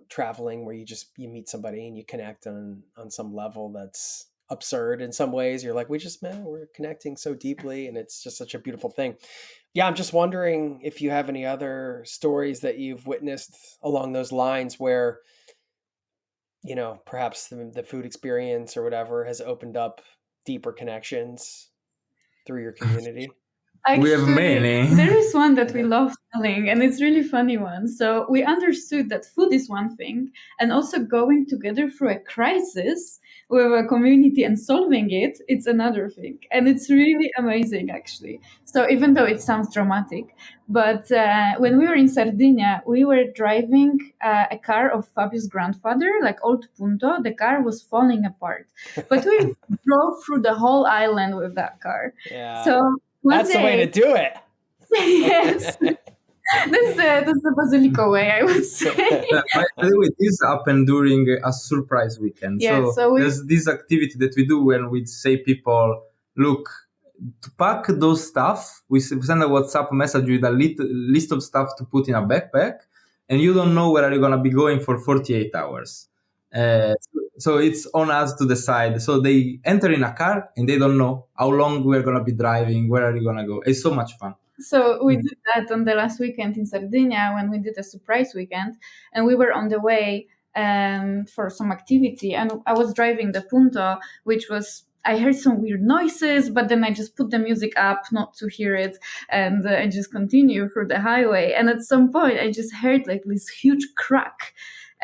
traveling where you meet somebody and you connect on some level that's absurd in some ways. You're like, we're connecting so deeply, and it's just such a beautiful thing. Yeah, I'm just wondering if you have any other stories that you've witnessed along those lines where perhaps the food experience or whatever has opened up deeper connections through your community. Actually, we have many. There is one that we love telling, and it's really funny one. So we understood that food is one thing, and also going together through a crisis with a community and solving it's another thing. And it's really amazing, actually. So even though it sounds dramatic, but when we were in Sardinia, we were driving a car of Fabio's grandfather, like old Punto. The car was falling apart, but we drove through the whole island with that car. Yeah. So that's the way to do it. Yes. That's the Basilico way, I would say. By the way, this happened during a surprise weekend. Yeah, so there's this activity that we do when we say people, look, to pack those stuff, we send a WhatsApp message with a list of stuff to put in a backpack, and you don't know where you're going to be going for 48 hours. So it's on us to decide. So they enter in a car and they don't know how long we're going to be driving, where are you going to go. It's so much fun. So we did that on the last weekend in Sardinia when we did a surprise weekend, and we were on the way for some activity, and I was driving the Punto, which was, I heard some weird noises, but then I just put the music up not to hear it, and I just continue through the highway. And at some point I just heard like this huge crack.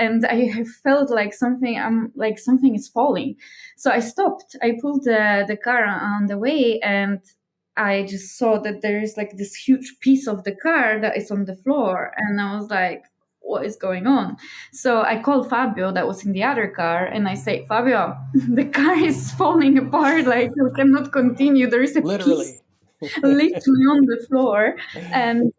and I have felt like something is falling. So I stopped. I pulled the car on the way, and I just saw that there is like this huge piece of the car that is on the floor, and I was like, what is going on? So I called Fabio that was in the other car, and I say, Fabio, the car is falling apart, like we cannot continue. There is a piece literally on the floor, and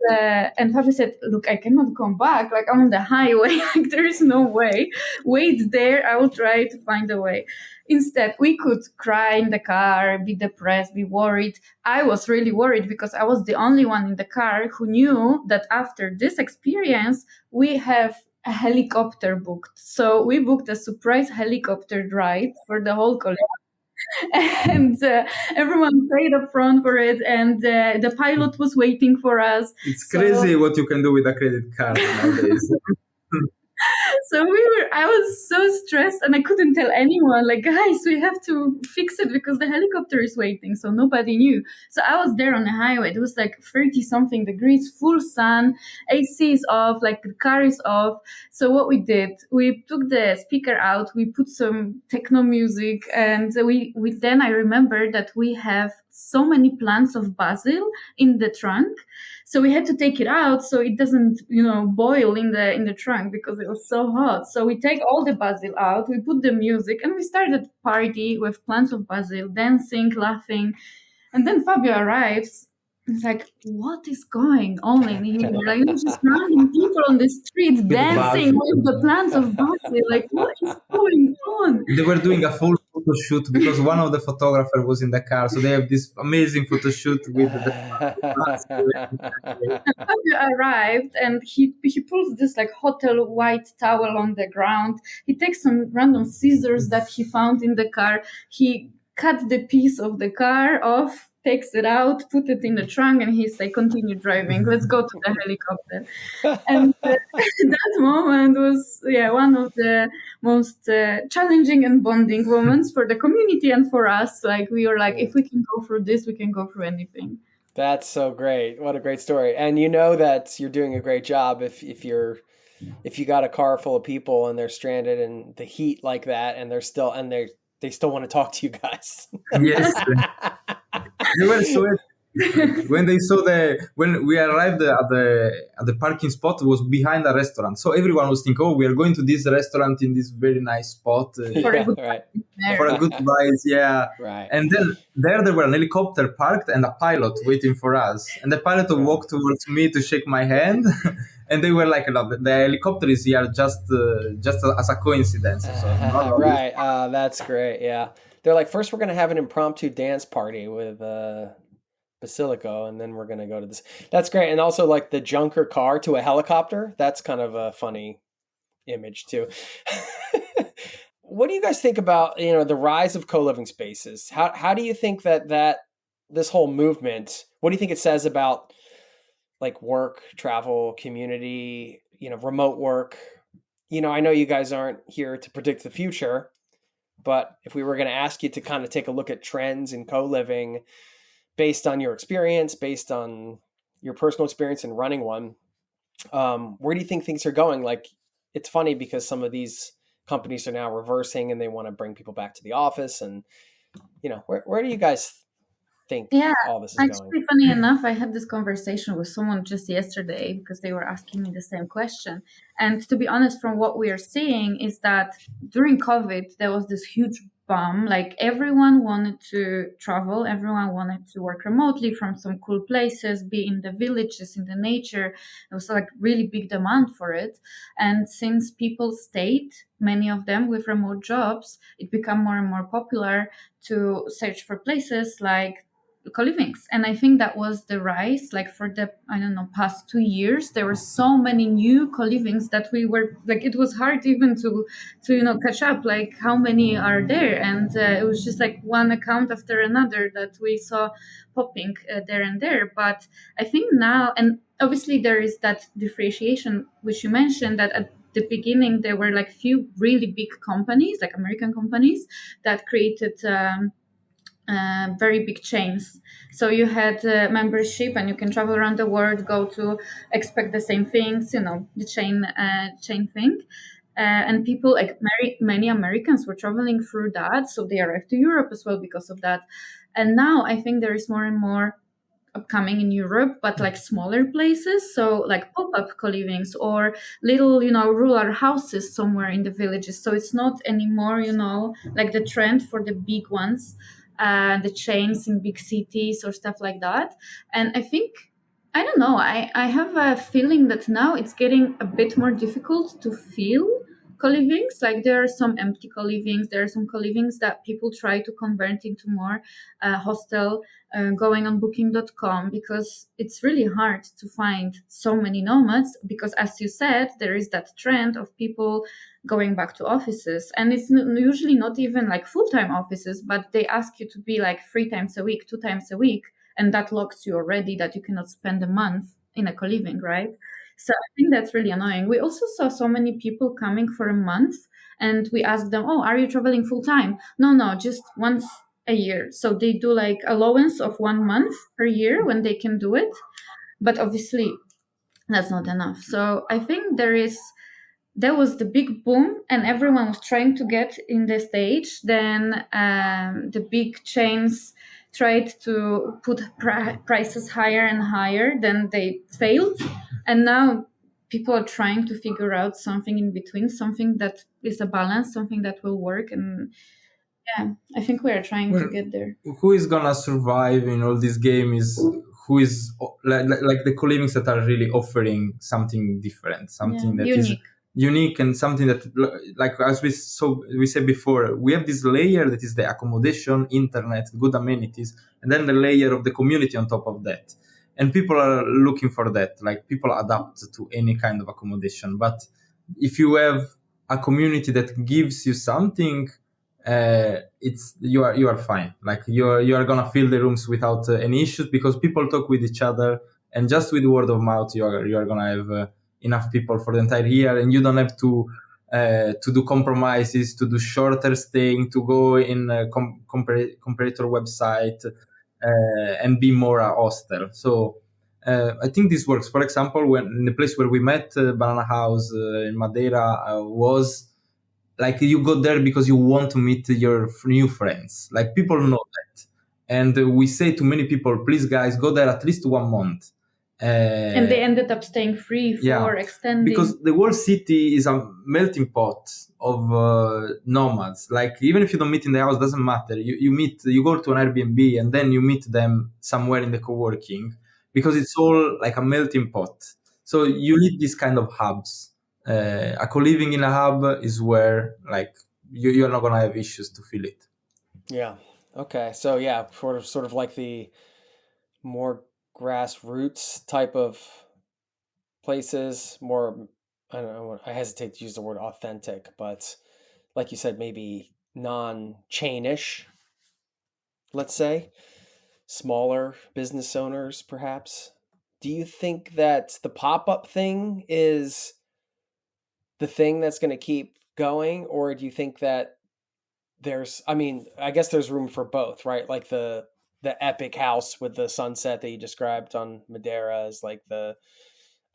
Fabio said, look, I cannot come back, like I'm on the highway, like there is no way. Wait there, I will try to find a way. Instead, we could cry in the car, be depressed, be worried. I was really worried because I was the only one in the car who knew that after this experience we have a helicopter booked. So we booked a surprise helicopter ride for the whole collection. And everyone paid up front for it, and the pilot was waiting for us. It's crazy what you can do with a credit card nowadays. So I was so stressed, and I couldn't tell anyone, like, guys, we have to fix it because the helicopter is waiting. So nobody knew. So I was there on the highway. It was like 30 something degrees, full sun, AC is off, like the car is off. So what we did, we took the speaker out, we put some techno music, and we then I remember that we have so many plants of basil in the trunk. So we had to take it out so it doesn't, boil in the trunk because it was so hot. So we take all the basil out, we put the music, and we started party with plants of basil, dancing, laughing. And then Fabio arrives. It's like, what is going on in here? Like, just random people on the street dancing with the plants of basil. Like, what is going on? They were doing a full photo shoot because one of the photographers was in the car. So they have this amazing photo shoot with the Fabio arrived, and he pulls this like hotel white towel on the ground. He takes some random scissors that he found in the car. He cut the piece of the car off, takes it out, put it in the trunk, and he's like, continue driving, let's go to the helicopter. And that moment was one of the most challenging and bonding moments for the community and for us. Like, we were like, if we can go through this, we can go through anything. That's so great. What a great story. And you know that you're doing a great job if you got a car full of people and they're stranded in the heat like that, and they still want to talk to you guys. Yes. They were so when we arrived at the parking spot, it was behind a restaurant. So everyone was thinking, oh, we are going to this restaurant in this very nice spot for a good price. Yeah. Right. And then there were an helicopter parked and a pilot waiting for us. And the pilot walked towards me to shake my hand. And they were like, no, the helicopter is here just as a coincidence. So right. That's great. Yeah. They're like, first we're going to have an impromptu dance party with Basilico, and then we're going to go to this. That's great. And also like the junker car to a helicopter. That's kind of a funny image too. What do you guys think about, the rise of co-living spaces? How do you think that this whole movement, what do you think it says about like work, travel, community, remote work? I know you guys aren't here to predict the future, but if we were going to ask you to kind of take a look at trends in co-living based on your experience, based on your personal experience in running one, where do you think things are going? Like, it's funny because some of these companies are now reversing and they want to bring people back to the office. And, where do you guys think all this is going? Actually, funny enough, I had this conversation with someone just yesterday because they were asking me the same question. And to be honest, from what we are seeing is that during COVID, there was this huge boom. Like, everyone wanted to travel. Everyone wanted to work remotely from some cool places, be in the villages, in the nature. There was like really big demand for it. And since people stayed, many of them with remote jobs, it became more and more popular to search for places like co-livings. And I think that was the rise, like for the past 2 years, there were so many new co-livings that we were like, it was hard even to catch up, like how many are there. And it was just like one account after another that we saw popping there and there. But I think now, and obviously there is that differentiation which you mentioned, that at the beginning there were like few really big companies, like American companies, that created very big chains. So you had membership, and you can travel around the world, go to expect the same things, the chain thing. And people like many Americans were traveling through that, so they arrived to Europe as well because of that. And now I think there is more and more upcoming in Europe, but like smaller places. So like pop-up co-livings or little, rural houses somewhere in the villages. So it's not anymore, like the trend for the big ones, the chains in big cities or stuff like that. And I think, I don't know, I have a feeling that now it's getting a bit more difficult to feel co-livings. Like there are some empty co-livings, there are some co-livings that people try to convert into more hostel, going on booking.com, because it's really hard to find so many nomads, because as you said, there is that trend of people going back to offices, and it's usually not even like full-time offices, but they ask you to be like 3 times a week, 2 times a week, and that locks you already that you cannot spend a month in a co-living, right? So I think that's really annoying. We also saw so many people coming for a month, and we asked them, oh, are you traveling full time? No, just once a year. So they do like allowance of 1 month per year when they can do it. But obviously that's not enough. So I think there was the big boom and everyone was trying to get in the stage. Then the big chains tried to put prices higher and higher, then they failed, and now people are trying to figure out something in between, something that is a balance, something that will work. And yeah, I think we are trying to get there. Who is gonna survive in all this game is who is like the co-livings that are really offering something different, something that is unique, and something that, like as we said before, we have this layer that is the accommodation, internet, good amenities, and then the layer of the community on top of that. And people are looking for that. Like people adapt to any kind of accommodation, but if you have a community that gives you something, it's you are fine. Like you are gonna fill the rooms without any issues, because people talk with each other, and just with word of mouth you are gonna have enough people for the entire year, and you don't have to do compromises, to do shorter staying, to go in a comparator website, and be more a hostel. So I think this works. For example, when in the place where we met, Banana House in Madeira, was like you go there because you want to meet your new friends. Like people know that, and we say to many people, please guys, go there at least 1 month. And they ended up staying free for extending, because the whole city is a melting pot of nomads. Like even if you don't meet in the house, doesn't matter. You go to an Airbnb and then you meet them somewhere in the co-working, because it's all like a melting pot. So you need these kind of hubs. A co-living in a hub is where like you're not gonna have issues to fill it. Yeah. Okay. So yeah, sort of like the more grassroots type of places, more, I don't know, I hesitate to use the word authentic, but like you said, maybe non-chainish, let's say, smaller business owners perhaps. Do you think that the pop-up thing is the thing that's going to keep going, or do you think that I guess there's room for both, right? Like the epic house with the sunset that you described on Madeira is like a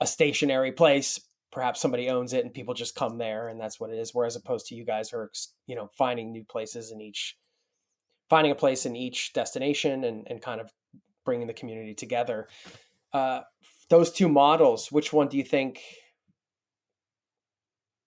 stationary place. Perhaps somebody owns it and people just come there and that's what it is. Whereas opposed to you guys are, finding new places finding a place in each destination and kind of bringing the community together. Those two models, which one do you think?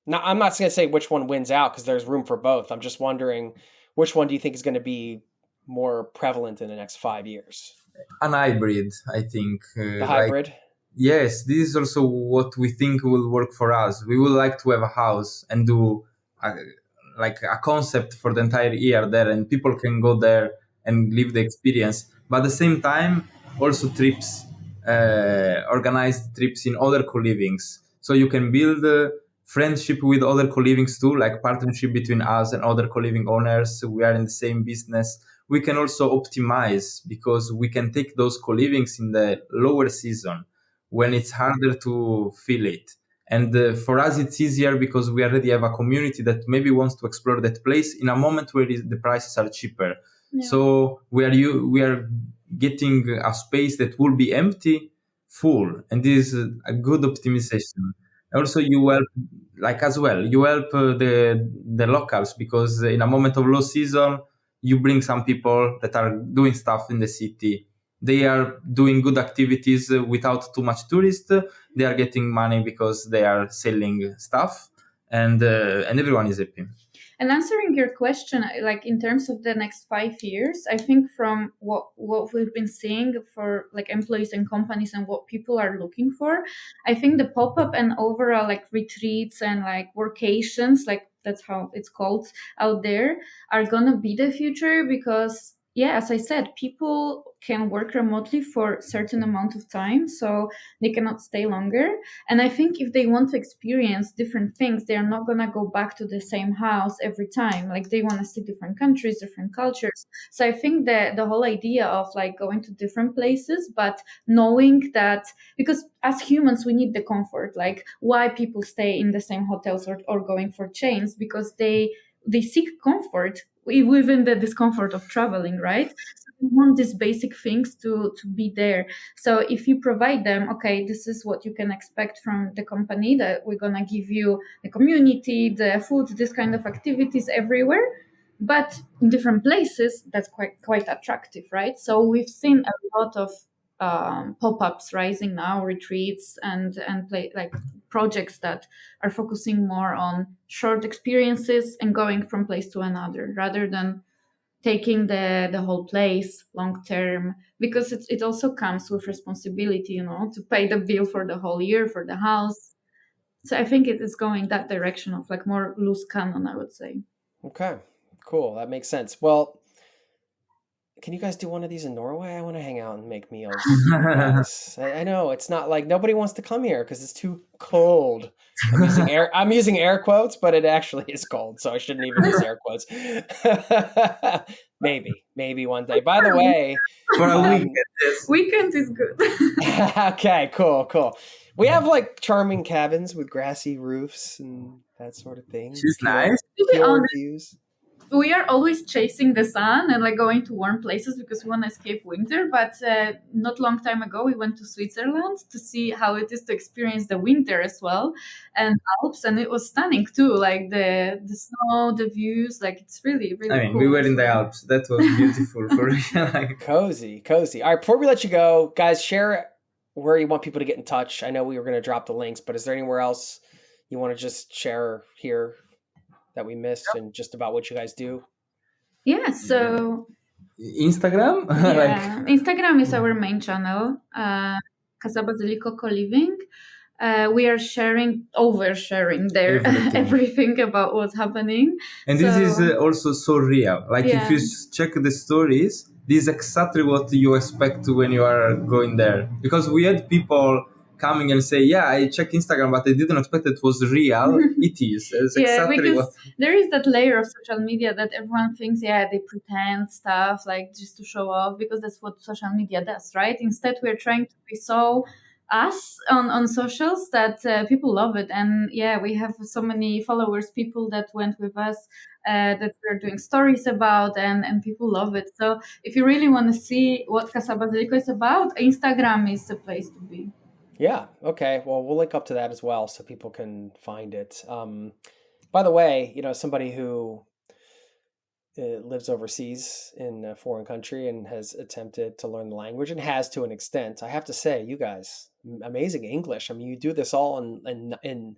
Now, I'm not going to say which one wins out because there's room for both. I'm just wondering, which one do you think is going to be more prevalent in the next 5 years? An hybrid, I think. The hybrid? Yes, this is also what we think will work for us. We would like to have a house and do a concept for the entire year there, and people can go there and live the experience. But at the same time, also trips, organized trips in other co-livings. So you can build friendship with other co-livings too, like partnership between us and other co-living owners. We are in the same business. We can also optimize because we can take those co-livings in the lower season when it's harder to fill it. And for us, it's easier because we already have a community that maybe wants to explore that place in a moment where the prices are cheaper. Yeah. So we are getting a space that will be empty, full, and this is a good optimization. Also, you help like as well, you help the locals, because in a moment of low season, you bring some people that are doing stuff in the city. They are doing good activities without too much tourists. They are getting money because they are selling stuff, and everyone is happy. And answering your question, like in terms of the next 5 years, I think from what we've been seeing for like employees and companies and what people are looking for, I think the pop-up and overall like retreats and like workations, like that's how it's called out there, are gonna be the future because yeah, as I said, people can work remotely for a certain amount of time, so they cannot stay longer. And I think if they want to experience different things, they are not going to go back to the same house every time. Like they want to see different countries, different cultures. So I think that the whole idea of like going to different places, but knowing that, because as humans, we need the comfort. Like why people stay in the same hotels or going for chains, because they seek comfort within the discomfort of traveling, right? So we want these basic things to be there. So if you provide them, okay, this is what you can expect from the company, that we're gonna give you the community, the food, this kind of activities everywhere, but in different places, that's quite attractive, right? So we've seen a lot of pop-ups rising now, retreats and like projects that are focusing more on short experiences and going from place to another rather than taking the whole place long term, because it also comes with responsibility, to pay the bill for the whole year for the house. So I think it is going that direction of like more loose cannon, I would say. Okay, cool. That makes sense. Well, can you guys do one of these in Norway? I want to hang out and make meals. I know it's not like nobody wants to come here because it's too cold. I'm using air quotes, but it actually is cold, so I shouldn't even use air quotes. Maybe one day. By the way, for a weekend, weekend is good. Okay, cool. We have like charming cabins with grassy roofs and that sort of thing. She's nice. Pure views. We are always chasing the sun and like going to warm places because we want to escape winter. But not long time ago, we went to Switzerland to see how it is to experience the winter as well, and Alps, and it was stunning too. Like the snow, the views, like it's really really. I mean, cool. We were in the Alps. That was beautiful for real. Cozy. All right, before we let you go, guys, share where you want people to get in touch. I know we were going to drop the links, but is there anywhere else you want to just share here that we missed and just about what you guys do? Yeah, so Instagram? Yeah, Instagram is our main channel, Casa Basilico Co-Living. We are oversharing there everything about what's happening. And this is also so real. Like if you check the stories, this is exactly what you expect when you are going there. Because we had people coming and say, yeah, I checked Instagram, but I didn't expect it was real. It is. It's exactly what... There is that layer of social media that everyone thinks, they pretend stuff like just to show off, because that's what social media does, right? Instead, we're trying to be so us on socials that people love it. And we have so many followers, people that went with us, that we're doing stories about, and people love it. So if you really want to see what Casa Basilico is about, Instagram is the place to be. Yeah. Okay. Well, we'll link up to that as well so people can find it. By the way, somebody who lives overseas in a foreign country and has attempted to learn the language and has to an extent, I have to say, you guys, amazing English. I mean, you do this all in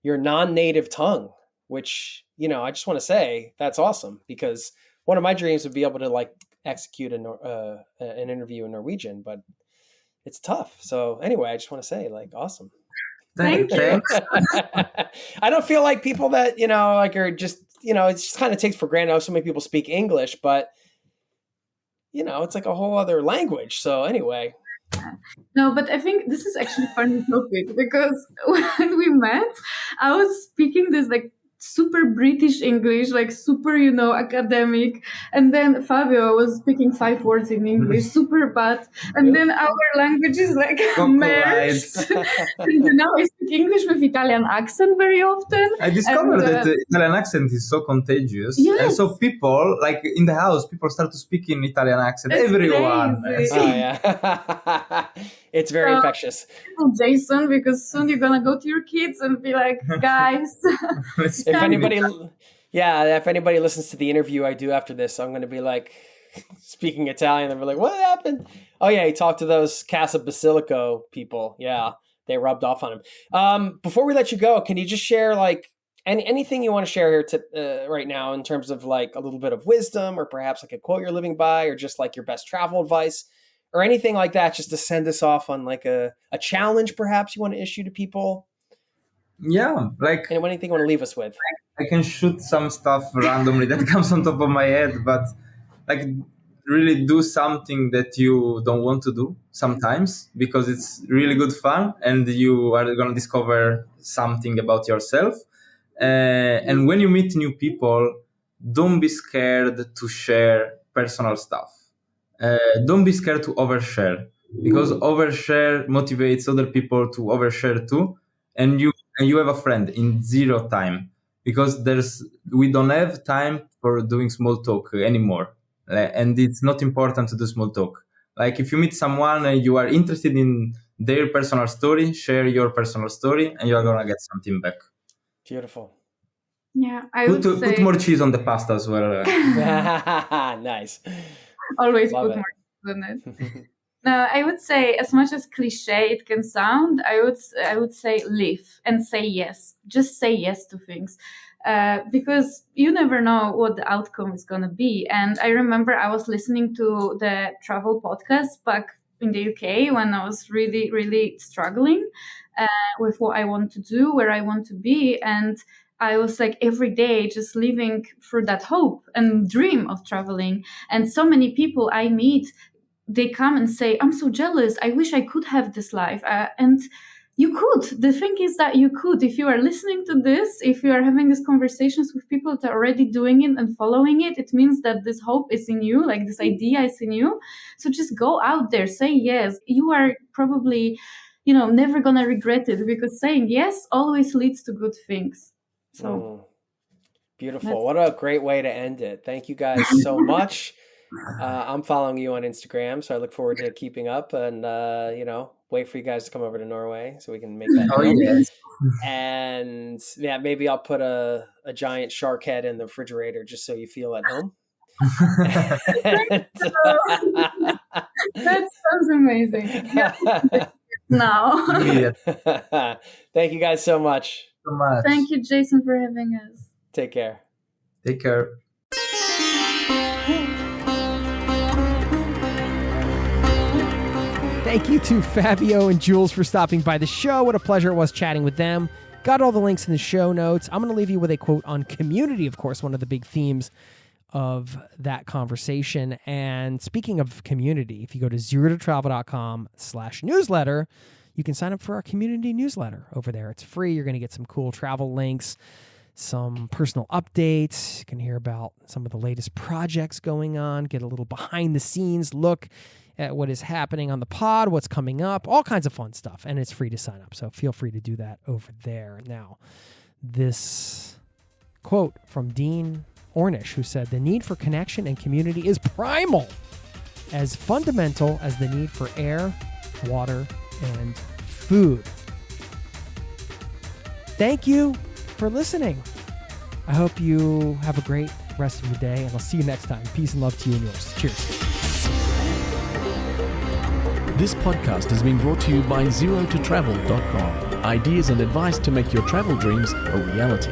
your non-native tongue, which, I just want to say that's awesome, because one of my dreams would be able to like execute an interview in Norwegian, but it's tough. So anyway, I just want to say, like, awesome. Thanks. I don't feel like people that, are just, it just kind of takes for granted how so many people speak English, but, it's like a whole other language. So anyway. No, but I think this is actually a funny topic, because when we met, I was speaking this like super British English, like super, academic. And then Fabio was speaking 5 words in English, super bad. And then our language is like merged. And now I speak English with Italian accent very often. I discovered that the Italian accent is so contagious. Yes. And so people, like in the house, people start to speak in Italian accent. It's everyone. crazy. Oh, yeah. It's very So, infectious. Jason, because soon you're gonna go to your kids and be like, guys, If anybody listens to the interview I do after this, I'm going to be like speaking Italian. And we're like, what happened? Oh yeah, he talked to those Casa Basilico people. Yeah, they rubbed off on him. Before we let you go, can you just share like anything you want to share here right now in terms of like a little bit of wisdom, or perhaps like a quote you're living by, or just like your best travel advice, or anything like that, just to send us off on like a challenge perhaps you want to issue to people? Yeah, like Anything you want to leave us with? I can shoot some stuff randomly that comes on top of my head, but like really do something that you don't want to do sometimes, because it's really good fun and you are going to discover something about yourself. And when you meet new people, don't be scared to share personal stuff. Don't be scared to overshare, because overshare motivates other people to overshare too, and you have a friend in zero time, because we don't have time for doing small talk anymore, and it's not important to do small talk. Like if you meet someone and you are interested in their personal story, share your personal story, and you are gonna get something back. Beautiful. yeah, Put more cheese on the pasta as well. Nice. always Love put it. more on it. No, I would say, as much as cliche it can sound, I would say live and say yes. Just say yes to things, because you never know what the outcome is going to be. And I remember I was listening to the travel podcast back in the UK when I was really, really struggling with what I want to do, where I want to be, and I was like every day just living through that hope and dream of traveling. And so many people I meet, they come and say, I'm so jealous. I wish I could have this life. And you could. The thing is that you could. If you are listening to this, if you are having these conversations with people that are already doing it and following it, it means that this hope is in you, like this idea is in you. So just go out there, say yes. You are probably, never going to regret it, because saying yes always leads to good things. So beautiful. What a great way to end it. Thank you guys so much. I'm following you on Instagram, so I look forward to keeping up and, wait for you guys to come over to Norway so we can make that happen. Yes. And yeah, maybe I'll put a giant shark head in the refrigerator just so you feel at home. That sounds amazing. Now. Yeah. Thank you guys so much. So much. Thank you, Jason, for having us. Take care. Take care. Thank you to Fabio and Juls for stopping by the show. What a pleasure it was chatting with them. Got all the links in the show notes. I'm going to leave you with a quote on community, of course, one of the big themes of that conversation. And speaking of community, if you go to zerototravel.com/newsletter, you can sign up for our community newsletter over there. It's free. You're going to get some cool travel links, some personal updates. You can hear about some of the latest projects going on, get a little behind the scenes look at what is happening on the pod, what's coming up, all kinds of fun stuff. And it's free to sign up. So feel free to do that over there. Now, this quote from Dean Ornish, who said, "The need for connection and community is primal, as fundamental as the need for air, water, and food." Thank you for listening. I hope you have a great rest of your day, and I'll see you next time. Peace and love to you and yours. Cheers. This podcast has been brought to you by zerototravel.com. Ideas and advice to make your travel dreams a reality.